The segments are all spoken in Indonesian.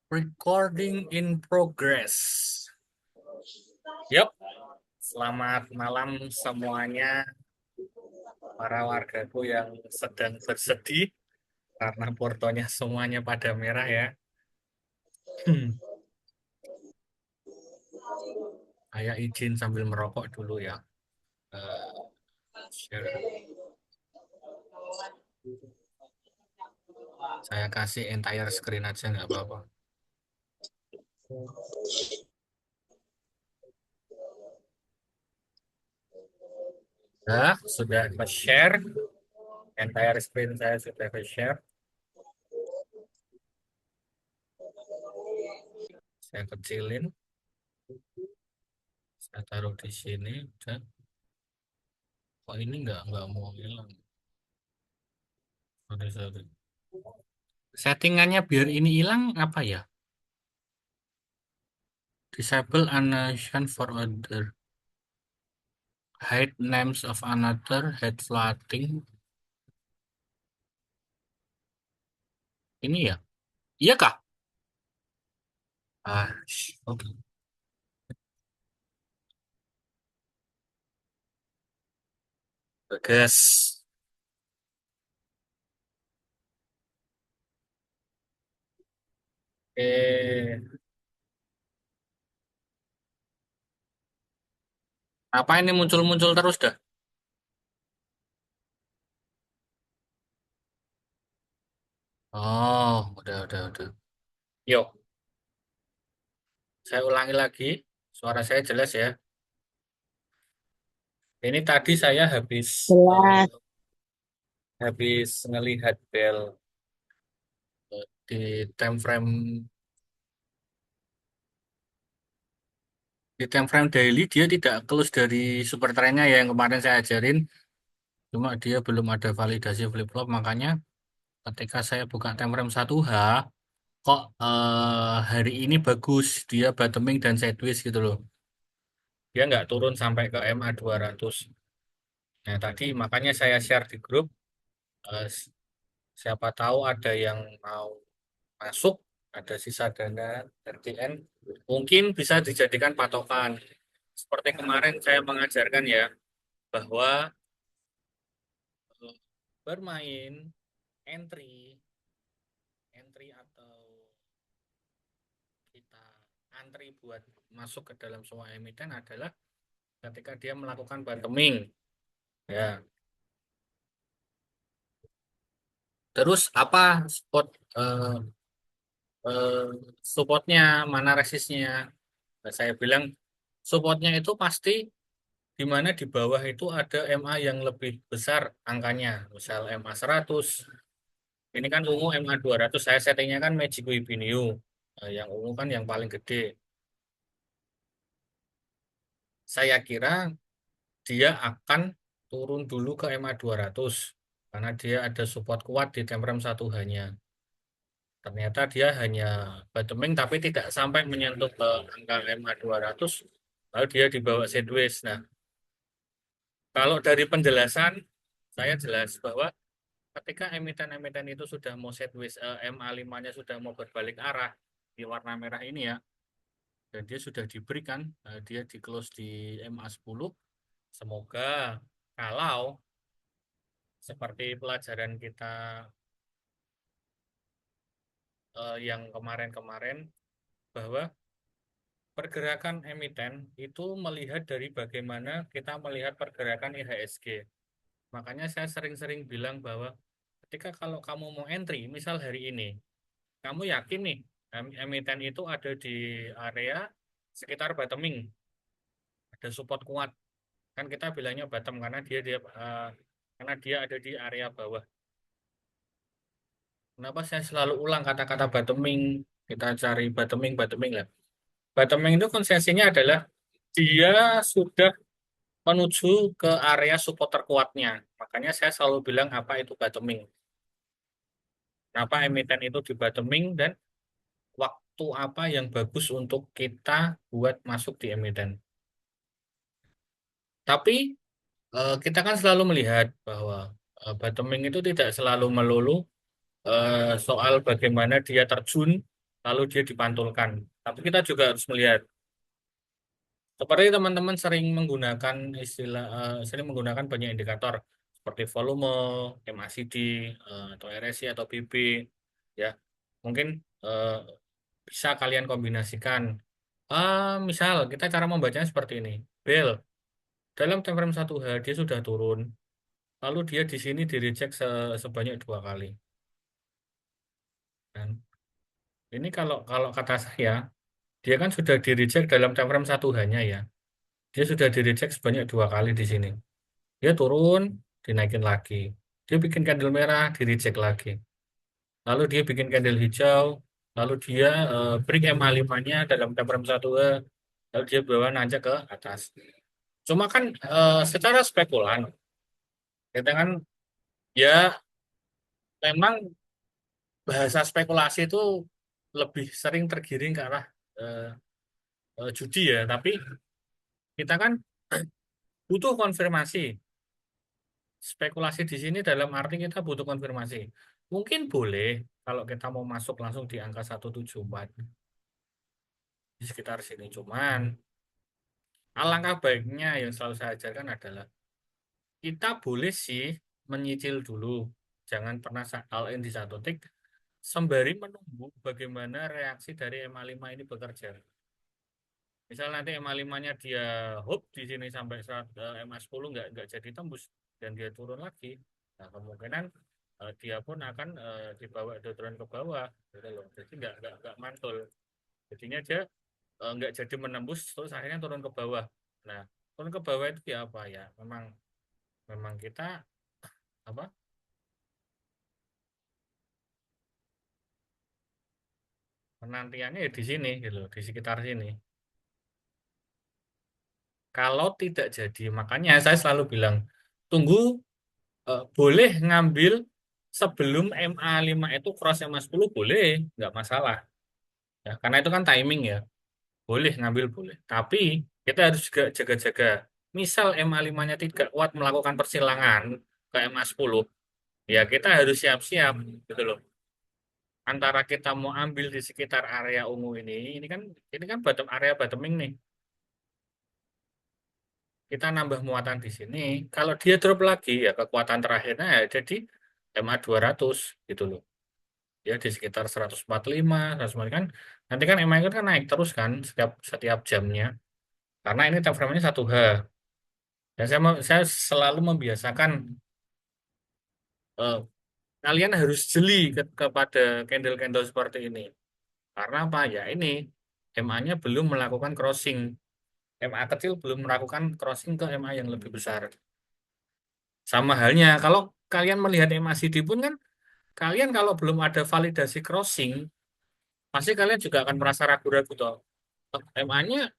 Recording in progress. Yup, selamat malam semuanya para wargaku yang sedang bersedih karena portonya semuanya pada merah ya. Hmm, saya izin sambil merokok dulu ya. Eh, share. Saya kasih entire screen aja nggak apa-apa. Nah, sudah share. Entire screen saya sudah share. Saya kecilin. Saya taruh di sini. Udah. Kok ini nggak mau hilang? Sorry, sorry. Settingannya biar ini hilang apa ya? Disable annotation for other. Hide names of another. Hide flooding. Ini ya? Iya kah? Oke. Bagus. Apa ini muncul-muncul terus dah? Oh, udah. Yuk, saya ulangi lagi. Suara saya jelas ya. Ini tadi saya Jelas. habis ngelihat bel di time frame daily dia tidak close dari super trennya ya yang kemarin saya ajarin. Cuma dia belum ada validasi flip flop, makanya ketika saya buka time frame 1H, kok hari ini bagus, dia bottoming dan sideways gitu loh. Dia nggak turun sampai ke MA 200. Nah, tadi makanya saya share di grup, eh, siapa tahu ada yang mau masuk, ada sisa dana RTN, mungkin bisa dijadikan patokan. Seperti kemarin saya mengajarkan ya, bahwa eh, bermain entry, atau kita antri buat masuk ke dalam semua emiten adalah ketika dia melakukan bottoming ya. Terus apa spot eh, eh, supportnya, mana resistnya? Nah, saya bilang supportnya itu pasti di mana di bawah itu ada MA yang lebih besar angkanya, misal MA 100. Ini kan ungu MA 200, saya settingnya kan Magic Webinio. Yang ungu kan yang paling gede. Saya kira dia akan turun dulu ke MA 200 karena dia ada support kuat di time frame 1 hanya. Ternyata dia hanya bottoming tapi tidak sampai menyentuh ke angka MA 200, lalu dia dibawa sideways. Nah, kalau dari penjelasan saya jelas bahwa ketika emiten-emiten itu sudah mau sideways, MA5-nya sudah mau berbalik arah di warna merah ini ya, dan dia sudah diberikan, dia di close di MA10. Semoga kalau seperti pelajaran kita yang kemarin-kemarin, bahwa pergerakan emiten itu melihat dari bagaimana kita melihat pergerakan IHSG. Makanya saya sering-sering bilang bahwa ketika kalau kamu mau entry, misal hari ini, kamu yakin nih emiten itu ada di area sekitar bottoming, ada support kuat. Kan kita bilangnya bottom karena karena dia ada di area bawah. Kenapa saya selalu ulang kata-kata bottoming? Kita cari bottoming, bottoming lah. Bottoming itu konsesinya adalah dia sudah menuju ke area support terkuatnya. Makanya saya selalu bilang apa itu bottoming. Kenapa emiten itu di bottoming dan waktu apa yang bagus untuk kita buat masuk di emiten. Tapi kita kan selalu melihat bahwa bottoming itu tidak selalu melulu soal bagaimana dia terjun, lalu dia dipantulkan. Tapi kita juga harus melihat, seperti teman-teman sering menggunakan sering menggunakan banyak indikator seperti volume, MACD, atau RSI atau BB, ya. Mungkin eh, bisa kalian kombinasikan. Misal kita cara membacanya seperti ini. Bel, dalam time frame 1H dia sudah turun, lalu dia di sini di reject sebanyak 2 kali. Dan ini kalau kalau kata saya, dia kan sudah di reject dalam time frame 1H-nya ya. Dia sudah di reject sebanyak 2 kali di sini. Dia turun, dinaikin lagi. Dia bikin candle merah, di reject lagi. Lalu dia bikin candle hijau, lalu dia break MA5-nya dalam time frame 1H, lalu dia bawa nanjak ke atas. Cuma kan secara spekulan, kita kan ya memang bahasa spekulasi itu lebih sering tergiring ke arah eh, judi ya, tapi kita kan butuh konfirmasi. Spekulasi di sini dalam arti kita butuh konfirmasi. Mungkin boleh kalau kita mau masuk langsung di angka 174 di sekitar sini. Cuman alangkah baiknya yang selalu saya ajarkan adalah kita boleh sih menyicil dulu. Jangan pernah all in di satu titik sembari menunggu bagaimana reaksi dari MA5 ini bekerja. Misal nanti MA5-nya dia hop di sini sampai MA10 nggak jadi tembus dan dia turun lagi. Nah, kemungkinan dia pun akan dibawa turun ke bawah, gitu loh. Jadi nggak mantul. Jadinya dia nggak jadi menembus terus akhirnya turun ke bawah. Nah, turun ke bawah itu ya apa ya? Memang memang kita apa? Penantiannya ya di sini gitu, di sekitar sini. Kalau tidak jadi, makanya saya selalu bilang tunggu, boleh ngambil sebelum MA5 itu cross MA10 boleh, nggak masalah. Ya, karena itu kan timing ya, boleh ngambil boleh. Tapi kita harus juga jaga-jaga. Misal MA5-nya tidak kuat melakukan persilangan ke MA10, ya kita harus siap-siap gitu loh. Antara kita mau ambil di sekitar area ungu ini kan bottom area bottoming nih. Kita nambah muatan di sini. Kalau dia drop lagi ya kekuatan terakhirnya ya jadi MA200 gitu loh. Ya di sekitar 145, 145 kan. Nanti kan MA itu kan naik terus kan setiap setiap jamnya. Karena ini time frame-nya 1H. Dan saya selalu membiasakan eh, kalian harus jeli kepada candle-candle seperti ini. Karena apa? Ya ini MA-nya belum melakukan crossing. MA kecil belum melakukan crossing ke MA yang lebih besar. Sama halnya kalau kalian melihat MACD pun kan kalian kalau belum ada validasi crossing, pasti kalian juga akan merasa ragu-ragu toh. MA-nya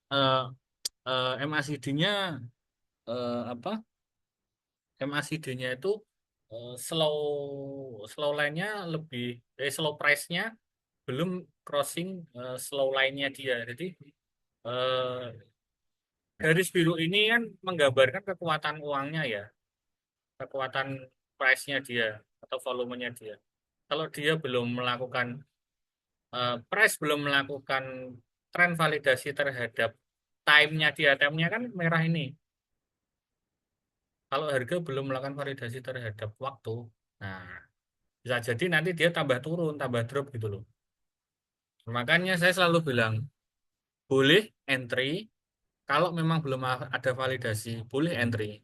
MACD-nya apa? MACD-nya itu slow slow line-nya lebih slow price-nya belum crossing slow line-nya dia. Jadi eh, garis biru ini kan menggambarkan kekuatan uangnya ya, kekuatan price-nya dia atau volumenya dia. Kalau dia belum melakukan price belum melakukan tren validasi terhadap time-nya dia, time-nya kan merah ini. Kalau harga belum melakukan validasi terhadap waktu, nah bisa jadi nanti dia tambah turun, tambah drop gitu loh. Makanya saya selalu bilang, boleh entry, kalau memang belum ada validasi, boleh entry.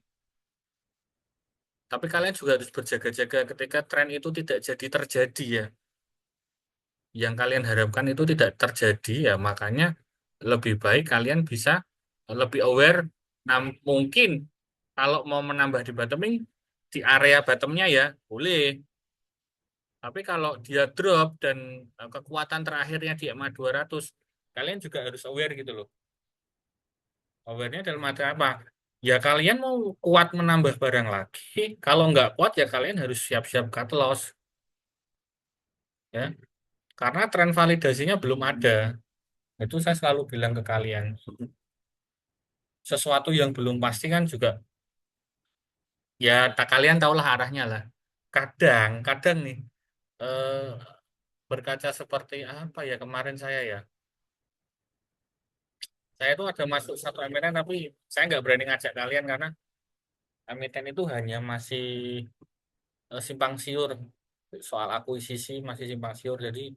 Tapi kalian juga harus berjaga-jaga ketika tren itu tidak jadi terjadi ya. Yang kalian harapkan itu tidak terjadi ya, makanya lebih baik kalian bisa lebih aware. Nah, mungkin kalau mau menambah di bottoming di area bottomnya ya boleh. Tapi kalau dia drop dan kekuatan terakhirnya di EMA 200, kalian juga harus aware gitu loh. Awarenya dalam arti apa? Ya kalian mau kuat menambah barang lagi. Kalau nggak kuat ya kalian harus siap-siap cut loss ya. Karena tren validasinya belum ada. Itu saya selalu bilang ke kalian. Sesuatu yang belum pasti kan juga ya tak kalian tahulah arahnya lah. Kadang nih eh, Berkaca seperti apa ya kemarin saya ya. Saya tuh ada masuk satu emiten tapi saya nggak berani ngajak kalian karena emiten itu hanya masih simpang siur. Soal akuisisi masih simpang siur. Jadi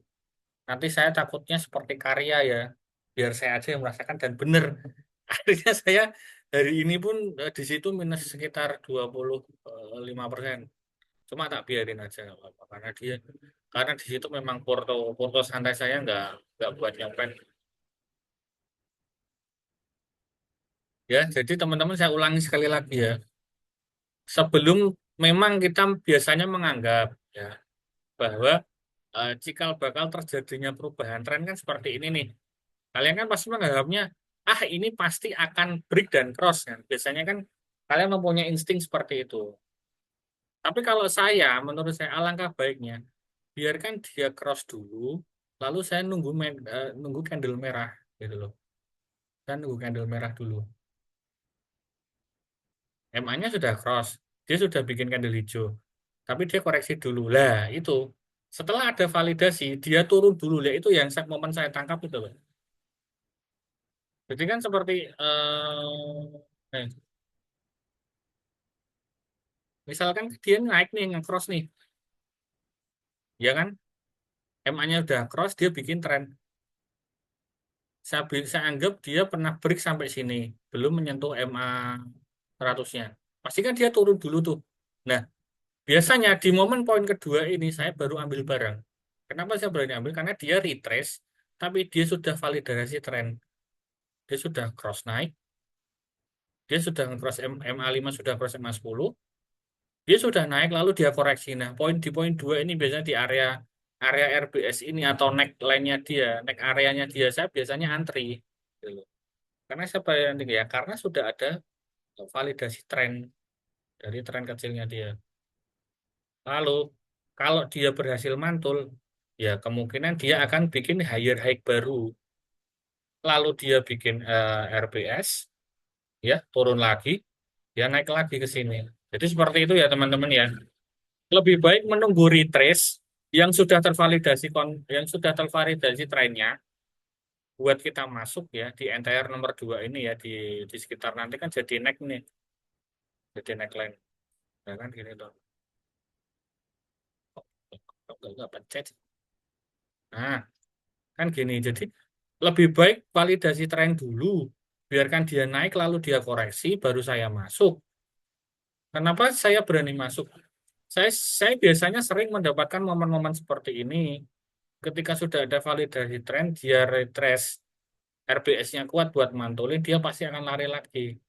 nanti saya takutnya seperti karya ya. Biar saya aja yang merasakan dan bener. Akhirnya saya hari ini pun di situ minus sekitar 25%. Cuma tak biarin aja nggak apa-apa karena di situ memang porto porto santai saya nggak buat nyopet ya. Jadi teman-teman saya ulangi sekali lagi ya. Sebelum memang kita biasanya menganggap ya bahwa cikal bakal terjadinya perubahan tren kan seperti ini nih. Kalian kan pasti menganggapnya ini pasti akan break dan cross kan. Biasanya kan kalian mempunyai insting seperti itu. Tapi kalau saya, menurut saya alangkah baiknya biarkan dia cross dulu, lalu saya nunggu candle merah gitu loh. Saya nunggu candle merah dulu. MA-nya sudah cross, dia sudah bikin candle hijau, tapi dia koreksi dulu. Lah itu setelah ada validasi, dia turun dulu. Lah itu yang momen saya tangkap itu, Pak. Jadi kan seperti misalkan dia naik nih, nge-cross nih, ya kan? MA-nya udah cross, dia bikin tren. Saya anggap dia pernah break sampai sini, belum menyentuh MA 100-nya. Pasti kan dia turun dulu tuh. Nah, biasanya di momen poin kedua ini saya baru ambil barang. Kenapa saya berani ambil? Karena dia retrace, tapi dia sudah validasi tren. Dia sudah cross naik, dia sudah cross MA5, sudah cross MA10, dia sudah naik lalu dia koreksi. Nah, di poin 2 ini biasanya di area area RBS ini atau neckline-nya dia, neck areanya dia saya biasanya antri. Gitu. Karena saya bayangin ya, karena sudah ada validasi tren dari tren kecilnya dia. Lalu kalau dia berhasil mantul, ya kemungkinan dia akan bikin higher high baru. Lalu dia bikin RBS, ya turun lagi, dia naik lagi ke sini. Jadi seperti itu ya teman-teman ya. Lebih baik menunggu retrace yang sudah tervalidasi trennya buat kita masuk ya di entire nomor 2 ini ya di sekitar nanti kan jadi neck nih, jadi neckline. Ya kan gini loh. Nggak pencet. Nah, kan gini. Jadi lebih baik validasi tren dulu. Biarkan dia naik lalu dia koreksi baru saya masuk. Kenapa saya berani masuk? Saya biasanya sering mendapatkan momen-momen seperti ini. Ketika sudah ada validasi tren, dia retrace RBS-nya kuat buat mantulin, dia pasti akan lari lagi.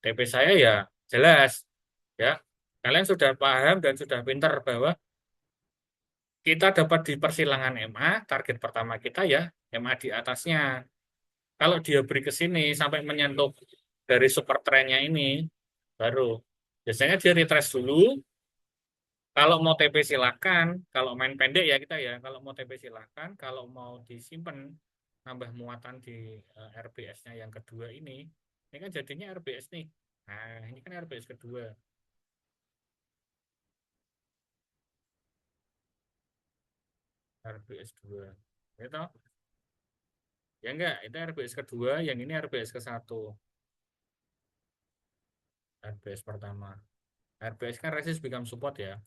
TP saya ya jelas, ya. Kalian sudah paham dan sudah pintar bahwa kita dapat di persilangan MA, target pertama kita ya MA di atasnya. Kalau dia beri ke sini sampai menyentuh dari super trennya ini, baru biasanya dia retrace dulu. Kalau mau TP silakan, kalau main pendek ya kita ya. Kalau mau TP silakan, kalau mau disimpan nambah muatan di RBS-nya yang kedua ini kan jadinya RBS nih. Nah, ini kan RBS kedua, RBS 2. Gitu. Ya enggak, itu RBS kedua, yang ini RBS ke satu, RBS pertama. RBS kan resist become support ya.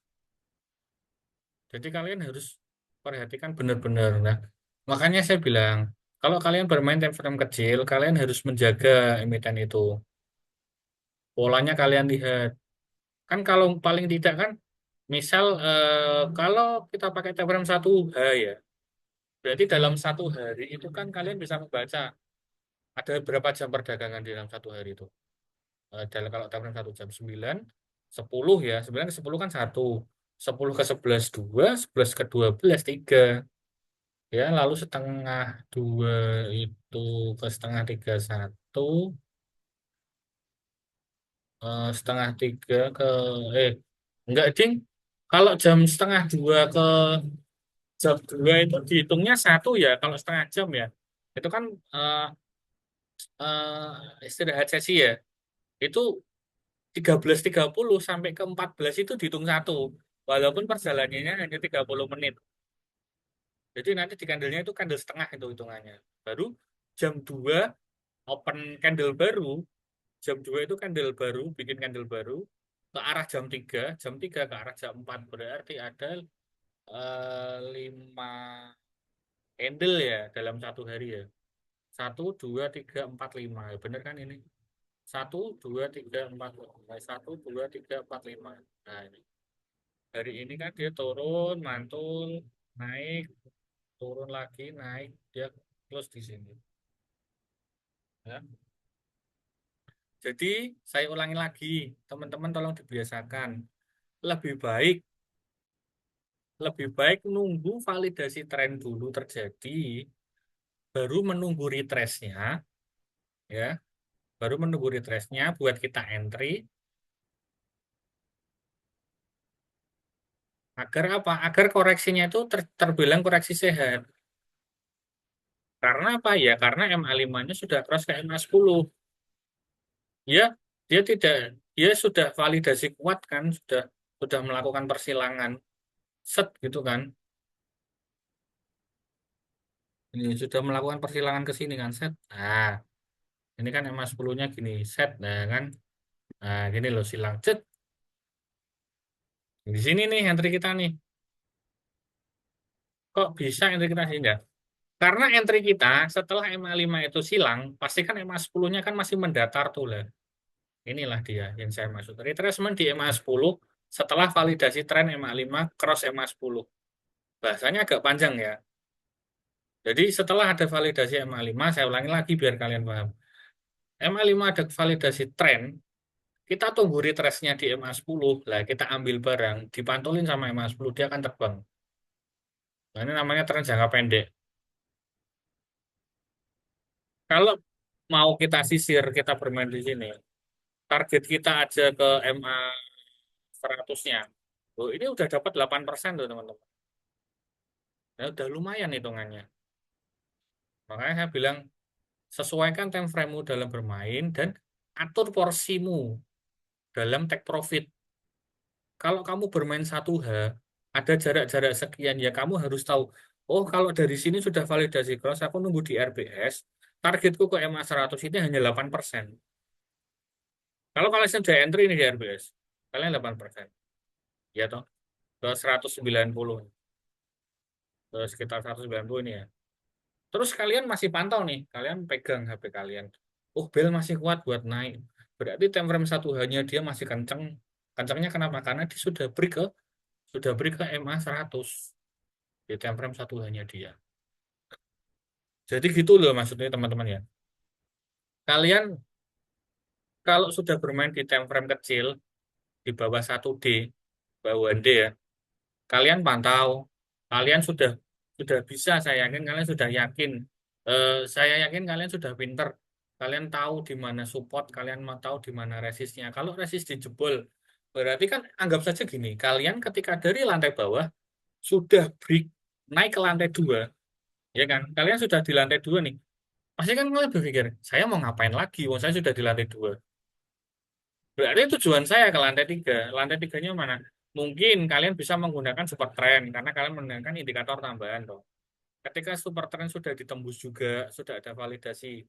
Jadi kalian harus perhatikan benar-benar. Nah, makanya saya bilang, kalau kalian bermain time frame kecil, kalian harus menjaga emiten itu. Polanya kalian lihat. Kan kalau paling tidak kan, misal kalau kita pakai time frame 1H ya, berarti dalam 1 hari itu kan kalian bisa membaca ada berapa jam perdagangan di dalam 1 hari itu. Dalam kalau time frame 1 jam 9, 10 ya, 9 ke 10 kan 1, 10 ke 11 2, 11 ke 12 3. Ya, lalu setengah 2 itu ke setengah 3 1, setengah 3 ke, eh, enggak, ding. Kalau jam setengah 2 ke jam 2 itu dihitungnya 1 ya, kalau setengah jam ya. Itu kan eh, istirahat sesi ya. Itu 13.30 sampai ke 14 itu dihitung 1. Walaupun perjalanannya hanya 30 menit. Jadi nanti di candlenya itu candle setengah itu hitungannya. Baru jam 2 open candle baru, jam 2 itu candle baru, bikin candle baru, ke arah jam 3 ke arah jam 4. Berarti ada 5 candle ya dalam satu hari ya. 1, 2, 3, 4, 5. Ya, bener kan ini? 1, 2, 3, 4, 5. 1, 2, 3, 4, 5. Nah, ini. Hari ini kan dia turun, mantul, naik, turun lagi, naik, dia close di sini. Ya. Jadi saya ulangi lagi, teman-teman tolong dibiasakan. Lebih baik, lebih baik nunggu validasi tren dulu terjadi, baru menunggu retrace-nya, ya, baru menunggu retrace-nya buat kita entry. Agar apa? Agar koreksinya itu terbilang koreksi sehat. Karena apa ya? Karena MA5-nya sudah cross ke MA10. Ya, dia tidak, dia sudah validasi kuat kan, sudah melakukan persilangan set gitu kan. Ini sudah melakukan persilangan ke sini kan set. Nah, ini kan MA10-nya gini set, nah kan. Nah, gini loh silang cet. Di sini nih entry kita nih. Kok bisa entry kita sini ya? Karena entry kita setelah MA5 itu silang, pasti kan MA10-nya kan masih mendatar tuh lah. Inilah dia yang saya maksud. Retracement di MA10 setelah validasi tren MA5 cross MA10. Bahasanya agak panjang ya. Jadi setelah ada validasi MA5, saya ulangi lagi biar kalian paham. MA5 ada validasi tren, kita tunggu retrace-nya di MA10, lah kita ambil barang, dipantulin sama MA10, dia akan terbang. Nah, ini namanya tren jangka pendek. Kalau mau kita sisir, kita bermain di sini, target kita aja ke MA 100-nya. Oh, ini udah dapat 8% tuh teman-teman. Ya, udah lumayan hitungannya. Makanya saya bilang, sesuaikan time frame-mu dalam bermain dan atur porsimu dalam take profit. Kalau kamu bermain 1H, ada jarak-jarak sekian, ya kamu harus tahu, oh kalau dari sini sudah validasi cross, aku nunggu di RBS, targetku ke MA 100 ini hanya 8%. Kalau kalian sudah entry ini di RBS, kalian 8%. Ya toh, ke 190, ke sekitar 190 ini ya. Terus kalian masih pantau nih, kalian pegang HP kalian. Oh, bel masih kuat buat naik. Berarti time frame 1H-nya dia masih kenceng. Kencengnya kenapa? Karena dia sudah break ke MA 100 di time frame 1H-nya dia. Jadi gitu loh maksudnya teman-teman ya. Kalian kalau sudah bermain di time frame kecil di bawah 1D, bawah D ya, kalian pantau. Kalian sudah bisa, saya yakin kalian sudah yakin. Saya yakin kalian sudah pinter. Kalian tahu di mana support, kalian mau tahu di mana resistnya. Kalau resist dijebol, berarti kan anggap saja gini, kalian ketika dari lantai bawah sudah break naik ke lantai 2, ya kan? Kalian sudah di lantai 2 nih. Pasti kan kalian berpikir, saya mau ngapain lagi? Wong saya sudah di lantai 2. Berarti tujuan saya ke lantai 3. Lantai tiganya mana? Mungkin kalian bisa menggunakan super trend karena kalian menggunakan indikator tambahan toh. Ketika super trend sudah ditembus juga, sudah ada validasi.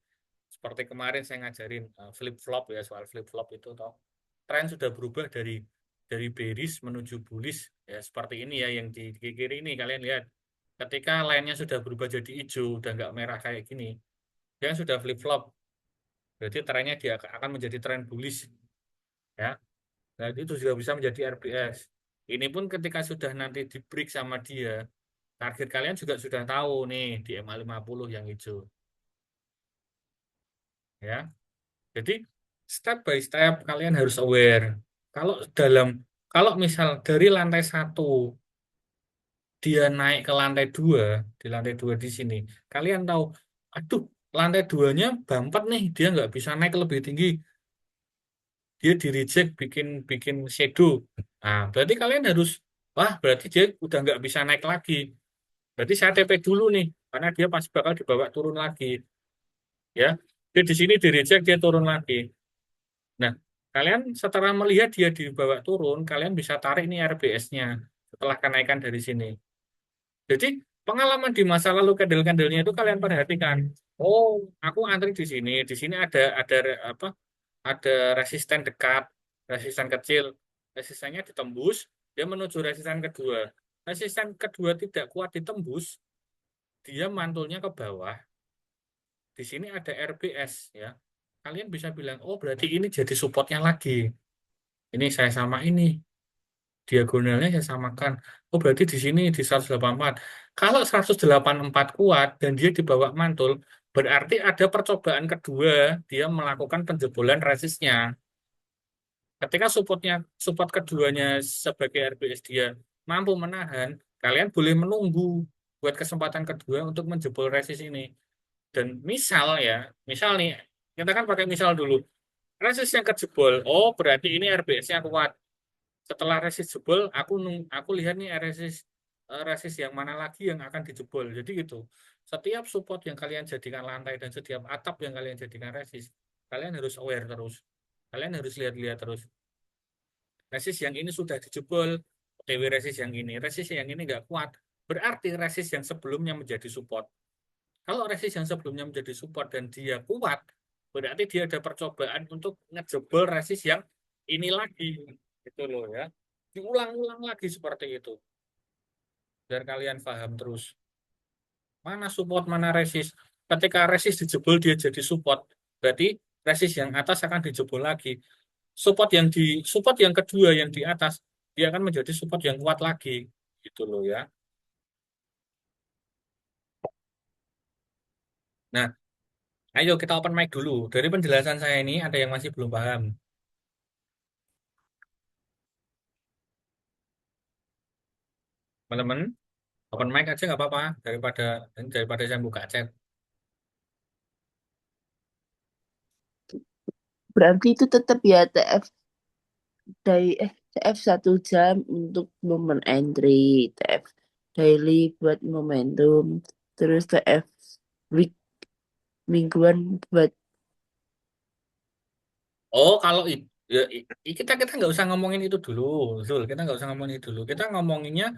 Seperti kemarin saya ngajarin flip flop ya, soal flip flop itu toh. Tren sudah berubah dari bearish menuju bullish ya, seperti ini ya yang di kiri ini kalian lihat. Ketika line-nya sudah berubah jadi hijau, udah nggak merah kayak gini, dia sudah flip flop. Berarti trennya dia akan menjadi tren bullish ya. Nah, itu juga bisa menjadi RBS. Ini pun ketika sudah nanti di break sama dia, target kalian juga sudah tahu nih di MA50 yang hijau. Ya. Jadi step by step kalian harus aware. Kalau dalam kalau misal dari lantai 1 dia naik ke lantai 2, di lantai 2 di sini, kalian tahu, aduh, lantai 2-nya bumper nih, dia nggak bisa naik lebih tinggi. Dia di reject bikin bikin shadow. Nah, berarti kalian harus, wah, berarti dia udah nggak bisa naik lagi. Berarti saya TP dulu nih, karena dia pasti bakal dibawa turun lagi, ya. Dia di sini di reject dia turun lagi. Nah, kalian setelah melihat dia dibawa turun, kalian bisa tarik nih RBS-nya setelah kenaikan dari sini. Jadi Pengalaman di masa lalu candle-candlenya itu kalian perhatikan. Oh, aku antri di sini. Di sini ada apa? Ada resisten dekat, resisten kecil. Resistennya ditembus, dia menuju resisten kedua. Resisten kedua tidak kuat ditembus, dia mantulnya ke bawah. Di sini ada RBS ya. Kalian bisa bilang, oh berarti ini jadi supportnya lagi. Ini saya sama ini. Diagonalnya saya samakan. Oh berarti di sini di 184. Kalau 184 kuat dan dia di bawah mantul, berarti ada percobaan kedua, dia melakukan penjebolan resistnya. Ketika support keduanya sebagai RBS dia mampu menahan, kalian boleh menunggu buat kesempatan kedua untuk menjebol resist ini. Dan misal nih, kita kan pakai misal dulu. Resist yang kejebol, oh berarti ini RBS-nya kuat. Setelah resist jebol, aku lihat nih resist yang mana lagi yang akan dijebol. Jadi gitu. Setiap support yang kalian jadikan lantai dan setiap atap yang kalian jadikan resist, kalian harus aware terus. Kalian harus lihat-lihat terus. Resist yang ini sudah dijebol, TW resist yang ini nggak kuat. Berarti resist yang sebelumnya menjadi support. Kalau resist yang sebelumnya menjadi support dan dia kuat, berarti dia ada percobaan untuk ngejebol resist yang ini lagi. Itu loh ya. Diulang-ulang lagi seperti itu. Biar kalian paham terus. Mana support, mana resist. Ketika resist dijebol, dia jadi support. Berarti resist yang atas akan dijebol lagi. Support yang kedua yang di atas, dia akan menjadi support yang kuat lagi. Gitu loh ya. Nah, ayo kita open mic dulu. Dari penjelasan saya ini, ada yang masih belum paham. Teman-teman, open mic aja nggak apa-apa daripada saya buka chat. Berarti itu tetap ya TF 1 jam untuk momen entry, TF daily buat momentum, terus TF week mingguan buat Oh, kalau kita kita nggak usah ngomongin itu dulu, Zul. Kita nggak usah ngomongin itu dulu. Kita ngomonginnya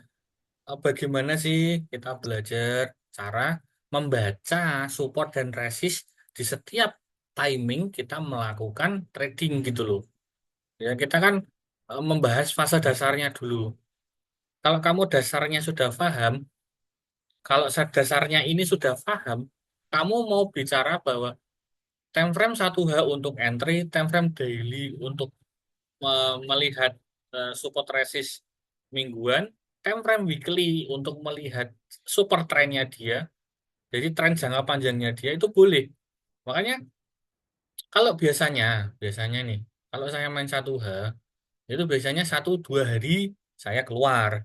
bagaimana sih kita belajar cara membaca support dan resist di setiap timing kita melakukan trading gitu loh. Ya, kita kan membahas fase dasarnya dulu. Kalau kamu dasarnya sudah paham, kalau dasarnya ini sudah paham, kamu mau bicara bahwa time frame 1H untuk entry, time frame daily untuk melihat support resist mingguan, time frame weekly untuk melihat super trennya dia, jadi tren jangka panjangnya dia itu boleh. Makanya kalau biasanya nih, kalau saya main 1H, itu biasanya 1-2 hari saya keluar,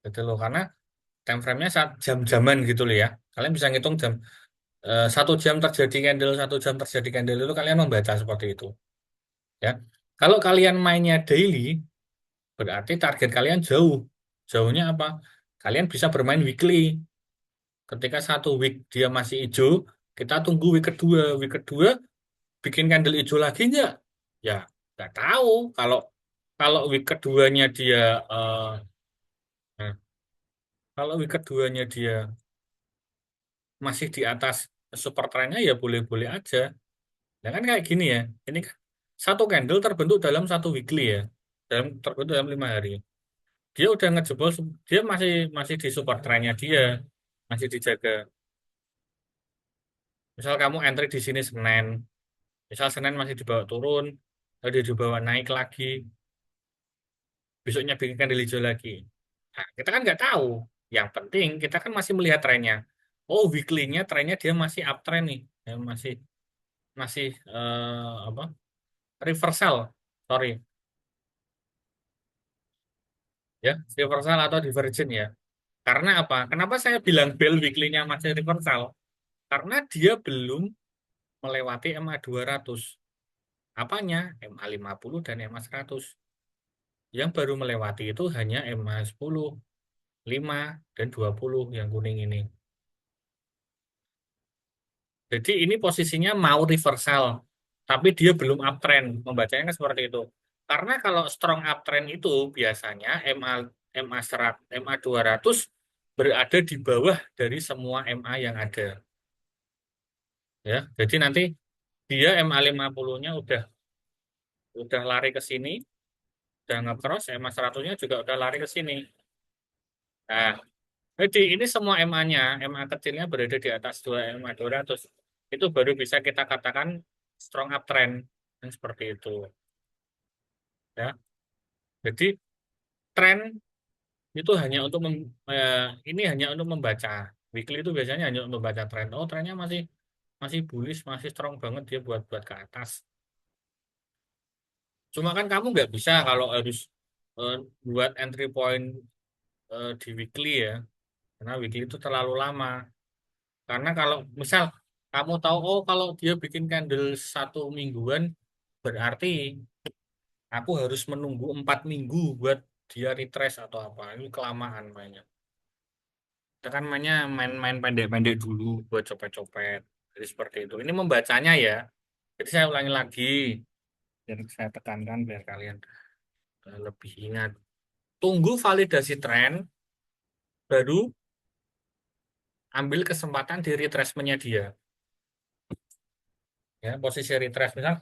gitu loh, karena time frame-nya jam-jaman gitu loh ya. Kalian bisa ngitung 1 jam terjadi candle, 1 jam terjadi candle itu kalian membaca seperti itu, ya. Kalau kalian mainnya daily, berarti target kalian jauh. Jauhnya apa? Kalian bisa bermain weekly. Ketika 1 week dia masih hijau, kita tunggu week kedua. Week kedua bikin candle hijau lagi nggak? Ya, nggak tahu. Kalau kalau week keduanya dia nah, kalau week keduanya dia masih di atas super trennya ya boleh-boleh aja. Ya kan kayak gini ya. Ini kan satu candle terbentuk dalam 1 weekly ya. Terbentuk dalam 5 hari. Dia udah ngejebol, dia masih masih di support trennya dia, masih dijaga. Misal kamu entry di sini Senin, misal Senin masih dibawa turun, lalu dia dibawa naik lagi, besoknya bikin candle hijau lagi. Nah, kita kan nggak tahu. Yang penting kita kan masih melihat trennya. Oh, weekly-nya trennya dia masih uptrend nih, ya, masih masih apa? Reversal, sorry, ya, reversal atau divergent ya. Karena apa? Kenapa saya bilang bell weekly-nya masih reversal? Karena dia belum melewati MA 200. Apanya? MA 50 dan MA 100. Yang baru melewati itu hanya MA 10, 5, dan 20 yang kuning ini. Jadi ini posisinya mau reversal, tapi dia belum uptrend. Membacanya kan seperti itu. Karena kalau strong uptrend itu biasanya MA 100, MA 200 berada di bawah dari semua MA yang ada. Ya, jadi nanti dia MA 50-nya udah lari ke sini, udah nge-cross, MA 100-nya juga udah lari ke sini. Nah, jadi ini semua MA-nya, MA kecilnya berada di atas 2 MA 200. Itu baru bisa kita katakan strong uptrend. Dan seperti itu. Ya. Jadi tren itu hanya untuk ini hanya untuk membaca. Weekly itu biasanya hanya untuk membaca tren. Oh, trennya masih masih bullish, masih strong banget dia buat buat ke atas. Cuma kan kamu nggak bisa kalau harus eh, buat entry point di weekly ya. Karena weekly itu terlalu lama. Karena kalau misal kamu tahu, oh kalau dia bikin candle 1 mingguan, berarti aku harus menunggu 4 minggu buat dia retrace atau apa. Ini kelamaan mainnya. Kita kan mainnya main-main pendek-pendek dulu buat copet-copet. Jadi seperti itu. Ini membacanya ya. Jadi saya ulangi lagi. Biar saya tekankan biar kalian lebih ingat. Tunggu validasi tren, baru ambil kesempatan di retracement-nya dia. Ya, posisi retrace misal,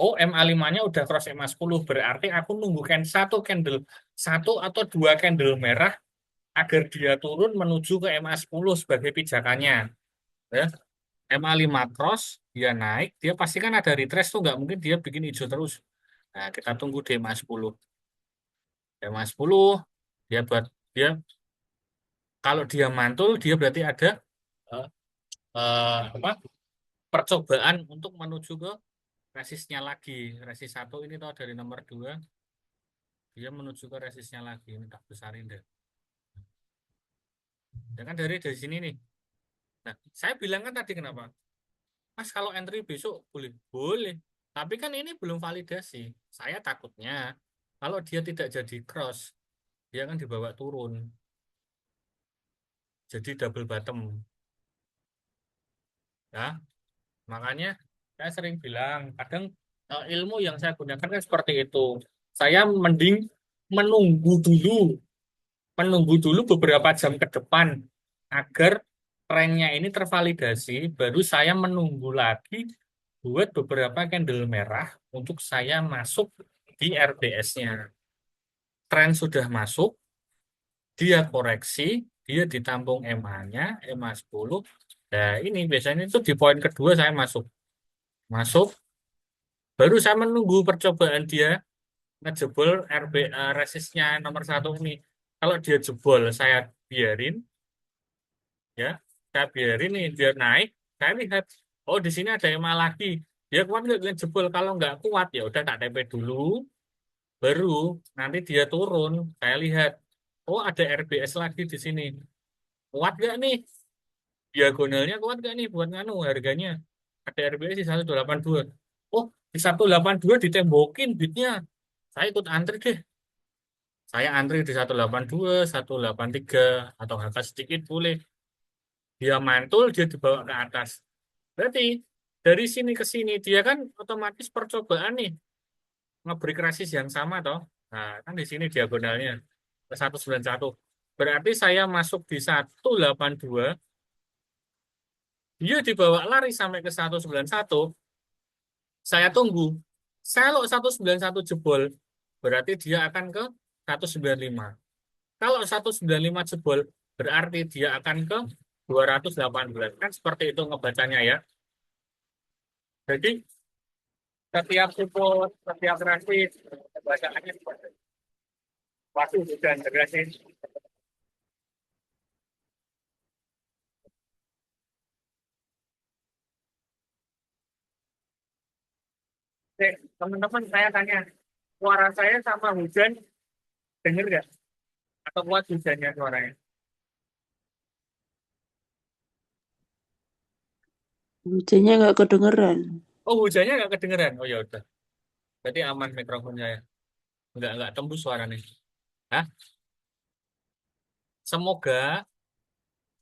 oh MA 5-nya udah cross MA 10, berarti aku nunggu satu atau dua candle merah agar dia turun menuju ke MA 10 sebagai pijakannya. Ya. MA 5 cross, dia naik, dia pasti kan ada retrace tuh, nggak mungkin dia bikin hijau terus. Nah, kita tunggu di MA 10. MA 10, dia buat dia kalau dia mantul, dia berarti ada eh, apa percobaan untuk menuju ke resistnya lagi. Resist 1 ini tahu dari nomor 2, dia menuju ke resistnya lagi. Ini tak besarin deh. Ya kan dari sini nih. Nah, saya bilang kan tadi kenapa? Mas kalau entry besok boleh? Boleh. Tapi kan ini belum validasi. Saya takutnya kalau dia tidak jadi cross, dia kan dibawa turun. Jadi double bottom. Ya, makanya saya sering bilang, kadang ilmu yang saya gunakan kan seperti itu. Saya mending menunggu dulu beberapa jam ke depan agar trennya ini tervalidasi, baru saya menunggu lagi buat beberapa candle merah untuk saya masuk di RDS-nya. Tren sudah masuk, dia koreksi, dia ditampung EMA-nya, EMA 10. Nah, ini biasanya itu di poin kedua saya masuk. Masuk, baru saya menunggu percobaan dia ngejebol resistnya nomor 1 ini. Kalau dia jebol, saya biarin. Ya saya biarin nih dia naik, saya lihat oh di sini ada EMA lagi, dia kuat nggak jebol. Kalau nggak kuat ya udah tak TP dulu, baru nanti dia turun saya lihat oh ada RBS lagi di sini, kuat nggak nih diagonalnya, kuat nggak nih buat nganu harganya. Ada RBS di 182, oh di 182 ditembokin bitnya, saya ikut antri deh. Saya antri di 182, 183, atau angkat sedikit boleh. Dia mantul, dia dibawa ke atas. Berarti dari sini ke sini dia kan otomatis percobaan nih nge-break resist yang sama toh. Nah, kan di sini diagonalnya ke 191. Berarti saya masuk di 182, dia dibawa lari sampai ke 191, saya tunggu. Kalau 191 jebol, berarti dia akan ke 195. Kalau 195 jebol, berarti dia akan ke 218. Kan seperti itu ngebacanya ya. Jadi setiap support, setiap transit, bacaannya seperti itu. Waktu hujan deras ini. Oke, teman-teman saya tanya, suara saya sama hujan, denger nggak? Atau kuat hujannya suaranya? Hujannya nggak kedengeran. Oh, hujannya nggak kedengeran. Oh ya udah. Berarti aman mikrofon saya. Nggak tembus suaranya. Hah? Semoga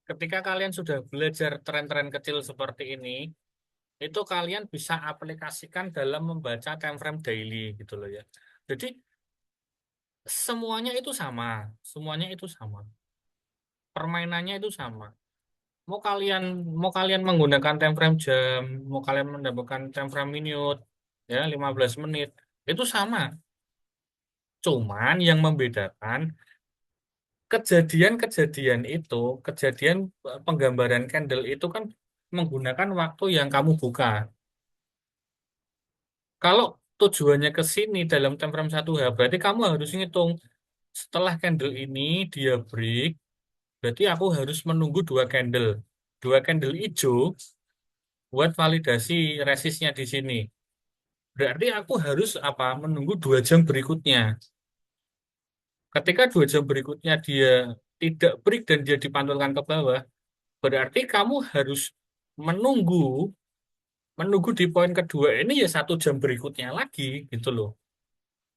ketika kalian sudah belajar tren-tren kecil seperti ini, itu kalian bisa aplikasikan dalam membaca time frame daily gitu loh ya. Jadi semuanya itu sama, semuanya itu sama. permainannya itu sama. Mau kalian mau kalian menggunakan time frame jam, mau kalian mendapatkan time frame minute, ya 15 menit, itu sama. Cuman yang membedakan kejadian-kejadian itu, kejadian penggambaran candle itu kan menggunakan waktu yang kamu buka. Kalau tujuannya ke sini dalam time frame 1H, berarti kamu harus ngitung setelah candle ini dia break, berarti aku harus menunggu dua candle. Dua candle hijau buat validasi resistnya di sini. Berarti aku harus apa? Menunggu 2 jam berikutnya. Ketika 2 jam berikutnya dia tidak break dan dia dipantulkan ke bawah, berarti kamu harus menunggu menunggu di poin kedua ini ya 1 jam berikutnya lagi gitu loh.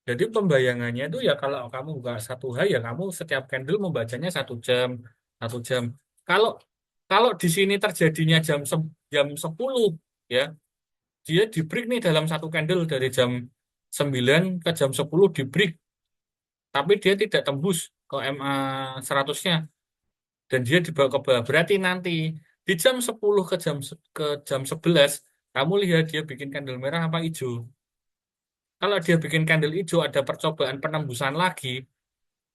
Jadi pembayangannya itu ya kalau kamu buka 1H ya kamu setiap candle membacanya 1 jam, 1 jam. Kalau kalau di sini terjadinya jam 10 ya, dia di break nih dalam satu candle dari jam 9 ke jam 10 di break, tapi dia tidak tembus ke MA 100-nya dan dia dibawa ke bawah. Berarti nanti di jam 10 ke jam 11 kamu lihat dia bikin candle merah apa hijau. Kalau dia bikin candle hijau ada percobaan penembusan lagi,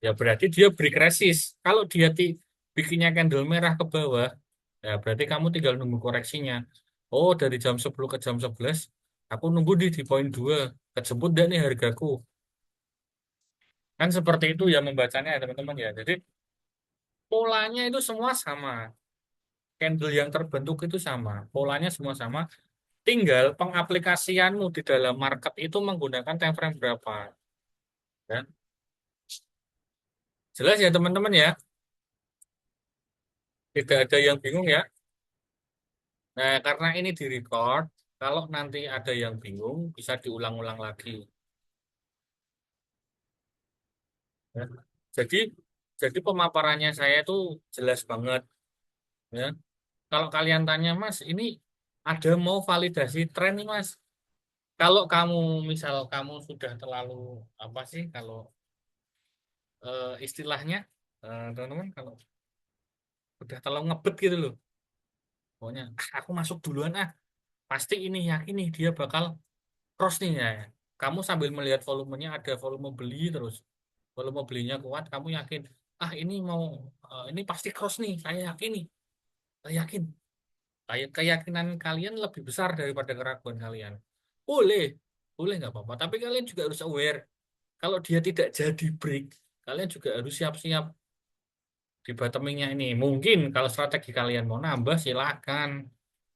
ya berarti dia break resist. Kalau dia bikinnya candle merah ke bawah, ya berarti kamu tinggal nunggu koreksinya. Oh, dari jam 10 ke jam 11, aku nunggu di poin 2. Kejebut dan nih hargaku. Kan seperti itu ya membacanya ya teman-teman ya. Jadi polanya itu semua sama. Candle yang terbentuk itu sama. Polanya semua sama. Tinggal pengaplikasianmu di dalam market itu menggunakan time frame berapa. Ya. Jelas ya teman-teman ya. Tidak ada yang bingung ya. Nah, karena ini direcord, kalau nanti ada yang bingung, bisa diulang-ulang lagi. Ya. Jadi, jadi pemaparannya saya itu jelas banget. Ya. Kalau kalian tanya, Mas, ini ada mau validasi tren nih, Mas. Kalau kamu, misal kamu sudah terlalu, apa sih, kalau istilahnya, teman-teman, kalau udah terlalu ngebet gitu loh. Pokoknya, aku masuk duluan, pasti ini yakin nih dia bakal cross nih ya. Kamu sambil melihat volumenya ada volume beli terus. Volume belinya kuat, kamu yakin, ini mau ini pasti cross nih, saya yakin nih. Saya yakin. Keyakinan kalian lebih besar daripada keraguan kalian. Boleh, boleh nggak apa-apa. Tapi kalian juga harus aware. Kalau dia tidak jadi break, kalian juga harus siap-siap di bottomingnya ini. Mungkin kalau strategi kalian mau nambah, silakan.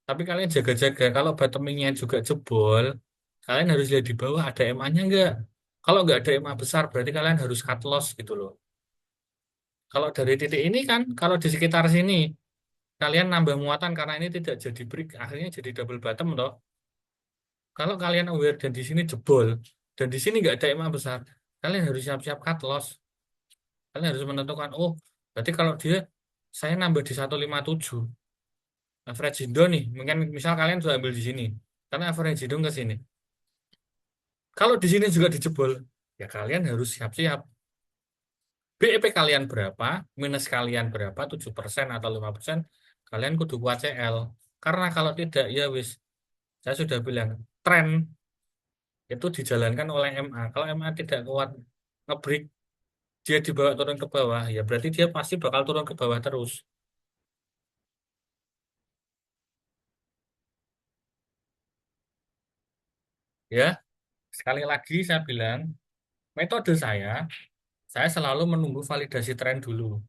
Tapi kalian jaga-jaga. Kalau bottomingnya juga jebol, kalian harus lihat di bawah ada MA-nya nggak. Kalau nggak ada MA besar, berarti kalian harus cut loss gitu loh. Kalau dari titik ini kan, kalau di sekitar sini, kalian nambah muatan karena ini tidak jadi break, akhirnya jadi double bottom toh. Kalau kalian aware dan di sini jebol, dan di sini nggak ada EMA besar, kalian harus siap-siap cut loss. Kalian harus menentukan, oh, berarti kalau dia, saya nambah di 157, average Indo nih, mungkin misal kalian sudah ambil di sini, karena average Indo ke sini. Kalau di sini juga dijebol, ya kalian harus siap-siap. BEP kalian berapa, minus kalian berapa, 7% atau 5%, kalian kudu kuat CL. Karena kalau tidak, ya wis, saya sudah bilang, tren itu dijalankan oleh MA. Kalau MA tidak kuat ngebreak, dia dibawa turun ke bawah, ya berarti dia pasti bakal turun ke bawah terus. Ya, sekali lagi saya bilang, metode saya selalu menunggu validasi tren dulu.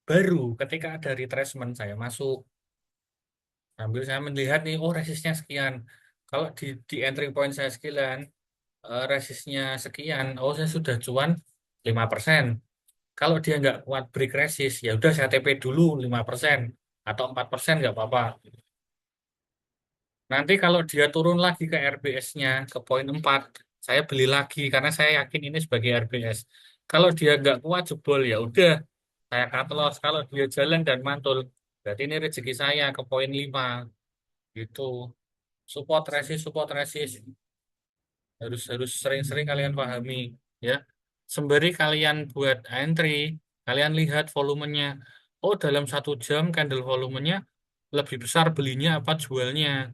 Baru ketika ada retracement saya masuk, sambil saya melihat nih, oh resistnya sekian. Kalau di entry point saya sekian, resistnya sekian, oh saya sudah cuan 5%. Kalau dia nggak kuat break resist, ya udah saya TP dulu 5% atau 4% nggak apa-apa. Nanti kalau dia turun lagi ke RBS-nya ke poin 4, saya beli lagi karena saya yakin ini sebagai RBS. Kalau dia nggak kuat jebol ya udah saya cut loss. Kalau dia jalan dan mantul, berarti ini rezeki saya ke poin 5 gitu. Support resist harus harus sering-sering kalian pahami ya. Sembari kalian buat entry, kalian lihat volumenya. oh dalam 1 jam candle volumenya lebih besar belinya apa jualnya.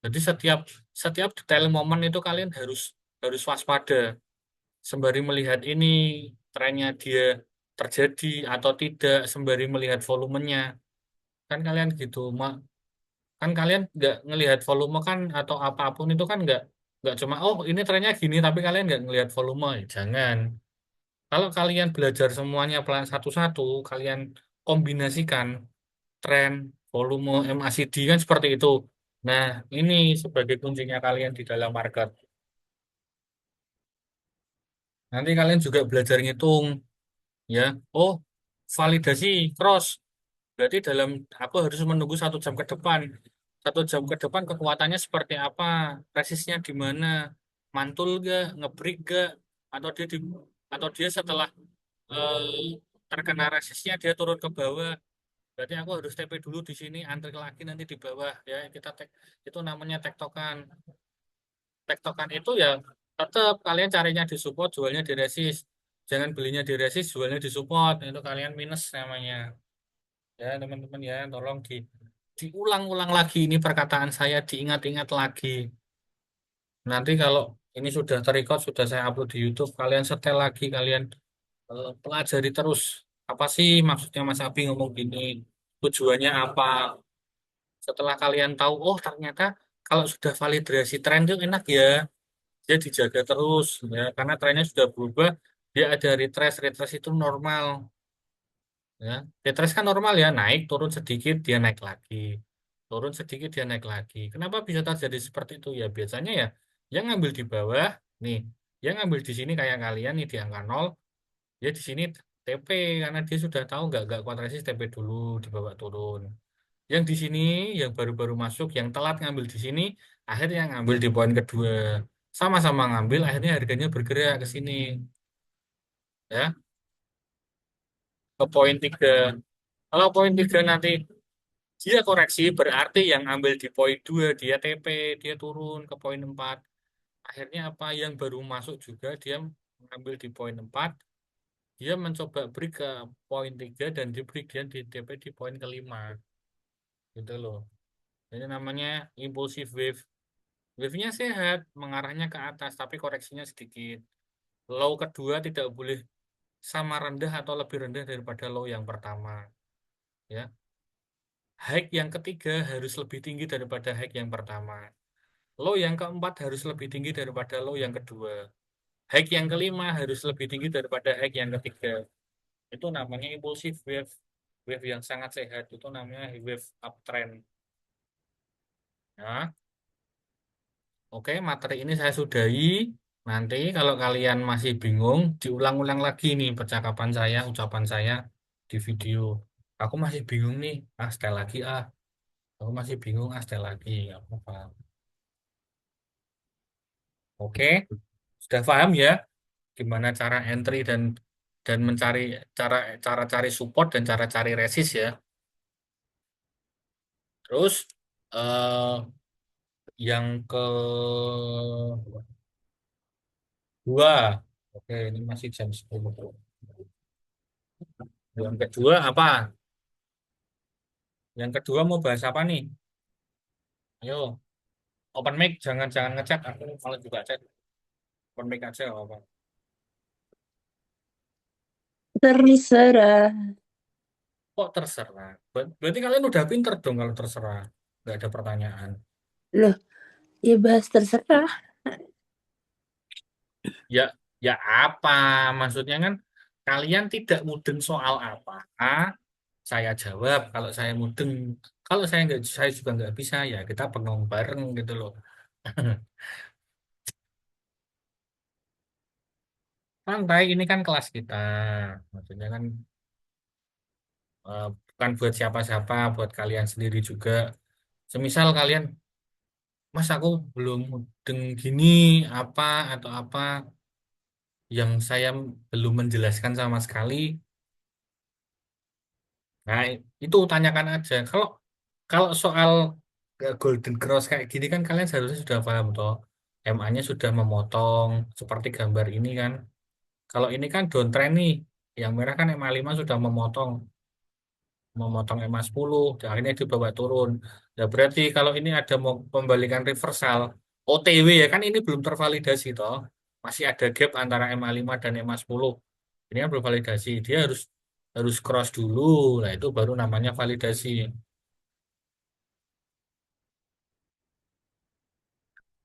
Jadi setiap setiap detail momen itu kalian harus harus waspada sembari melihat ini trennya dia terjadi atau tidak sembari melihat volumenya. Kan kalian gitu, kan kalian nggak ngelihat volume kan atau apapun itu kan nggak cuma oh ini trennya gini tapi kalian nggak ngelihat volume. Jangan. Kalau kalian belajar semuanya pelan satu-satu, kalian kombinasikan tren, volume, MACD kan seperti itu. Nah, ini sebagai kuncinya kalian di dalam market. Nanti kalian juga belajar ngitung, ya. Oh, validasi cross. Berarti dalam aku harus menunggu 1 jam ke depan. 1 jam ke depan kekuatannya seperti apa? Resistnya di mana? Mantul gak? Ngebreak gak? Atau atau dia setelah terkena resistnya dia turun ke bawah. Berarti aku harus TP dulu di sini, antri lagi nanti di bawah ya. Itu namanya tektokan. Tektokan itu ya tetap kalian carinya di support, jualnya di resist. Jangan belinya di resist, jualnya di support. Itu kalian minus namanya. Ya, teman-teman ya, tolong diulang-ulang lagi ini perkataan saya, diingat-ingat lagi. Nanti kalau ini sudah terrecord, sudah saya upload di YouTube, kalian setel lagi, kalian pelajari terus. Apa sih maksudnya Mas Abi ngomong gini? Tujuannya apa? Setelah kalian tahu, oh ternyata kalau sudah validasi tren itu enak ya, dia dijaga terus ya, karena trennya sudah berubah, dia ada retrace, retrace itu normal. Ya, Petrus kan normal ya, naik turun sedikit dia naik lagi, turun sedikit dia naik lagi. Kenapa bisa terjadi seperti itu ya? Biasanya ya, yang ngambil di bawah nih, yang ngambil di sini kayak kalian nih di angka nol, ya di sini TP karena dia sudah tahu nggak kuat resist TP dulu dibawa turun. Yang di sini yang baru-baru masuk, yang telat ngambil di sini, akhirnya ngambil di poin kedua, sama-sama ngambil, akhirnya harganya bergerak ke sini, ya ke poin tiga. Kalau poin tiga nanti dia koreksi berarti yang ambil di poin 2 dia TP, dia turun ke poin 4. Akhirnya apa yang baru masuk juga dia mengambil di poin 4, dia mencoba break ke poin 3 dan di break dia di TP di poin kelima. Gitu loh. Ini namanya impulsive wave. Wave-nya sehat, mengarahnya ke atas tapi koreksinya sedikit. Low kedua tidak boleh sama rendah atau lebih rendah daripada low yang pertama, ya. High yang ketiga harus lebih tinggi daripada high yang pertama. Low yang keempat harus lebih tinggi daripada low yang kedua. High yang kelima harus lebih tinggi daripada high yang ketiga. Itu namanya impulsive wave. Wave yang sangat sehat. Itu namanya wave uptrend. Ya, oke, materi ini saya sudahi. Nanti kalau kalian masih bingung, diulang-ulang lagi nih percakapan saya, ucapan saya di video. Aku masih bingung nih, setel lagi ah. Aku masih bingung, setel lagi. Nggak apa-apa. Oke, sudah paham ya? Gimana cara entry dan mencari cara cara cari support dan cara cari resist ya. Terus eh yang kedua, oke ini masih jam 10. Yang kedua apa? Yang kedua mau bahas apa nih? Ayo, open mic, jangan jangan ngechat. Aku malah juga chat. Open mic aja nggak apa. Terserah. Kok terserah? Berarti kalian udah pinter dong kalau terserah. Nggak ada pertanyaan. Loh, ya bahas terserah. Ya, ya apa? Maksudnya kan kalian tidak mudeng soal apa? Saya jawab. Kalau saya mudeng, kalau saya nggak, saya juga nggak bisa ya kita bengong bareng gitu loh. Santai, ini kan kelas kita. Maksudnya kan bukan buat siapa-siapa, buat kalian sendiri juga. Semisal kalian, Mas aku belum mudeng gini apa atau apa yang saya belum menjelaskan sama sekali. Nah, itu tanyakan aja. Kalau kalau soal Golden Cross kayak gini kan kalian seharusnya sudah paham toh. MA-nya sudah memotong seperti gambar ini kan. Kalau ini kan downtrend nih. Yang merah kan MA5 sudah memotong. memotong EMA 10, akhirnya dibawa turun. Ya berarti kalau ini ada mau pembalikan reversal, OTW ya kan ini belum tervalidasi toh. Masih ada gap antara EMA 5 dan EMA 10. Ini kan belum validasi. Dia harus harus cross dulu. Nah, itu baru namanya validasi.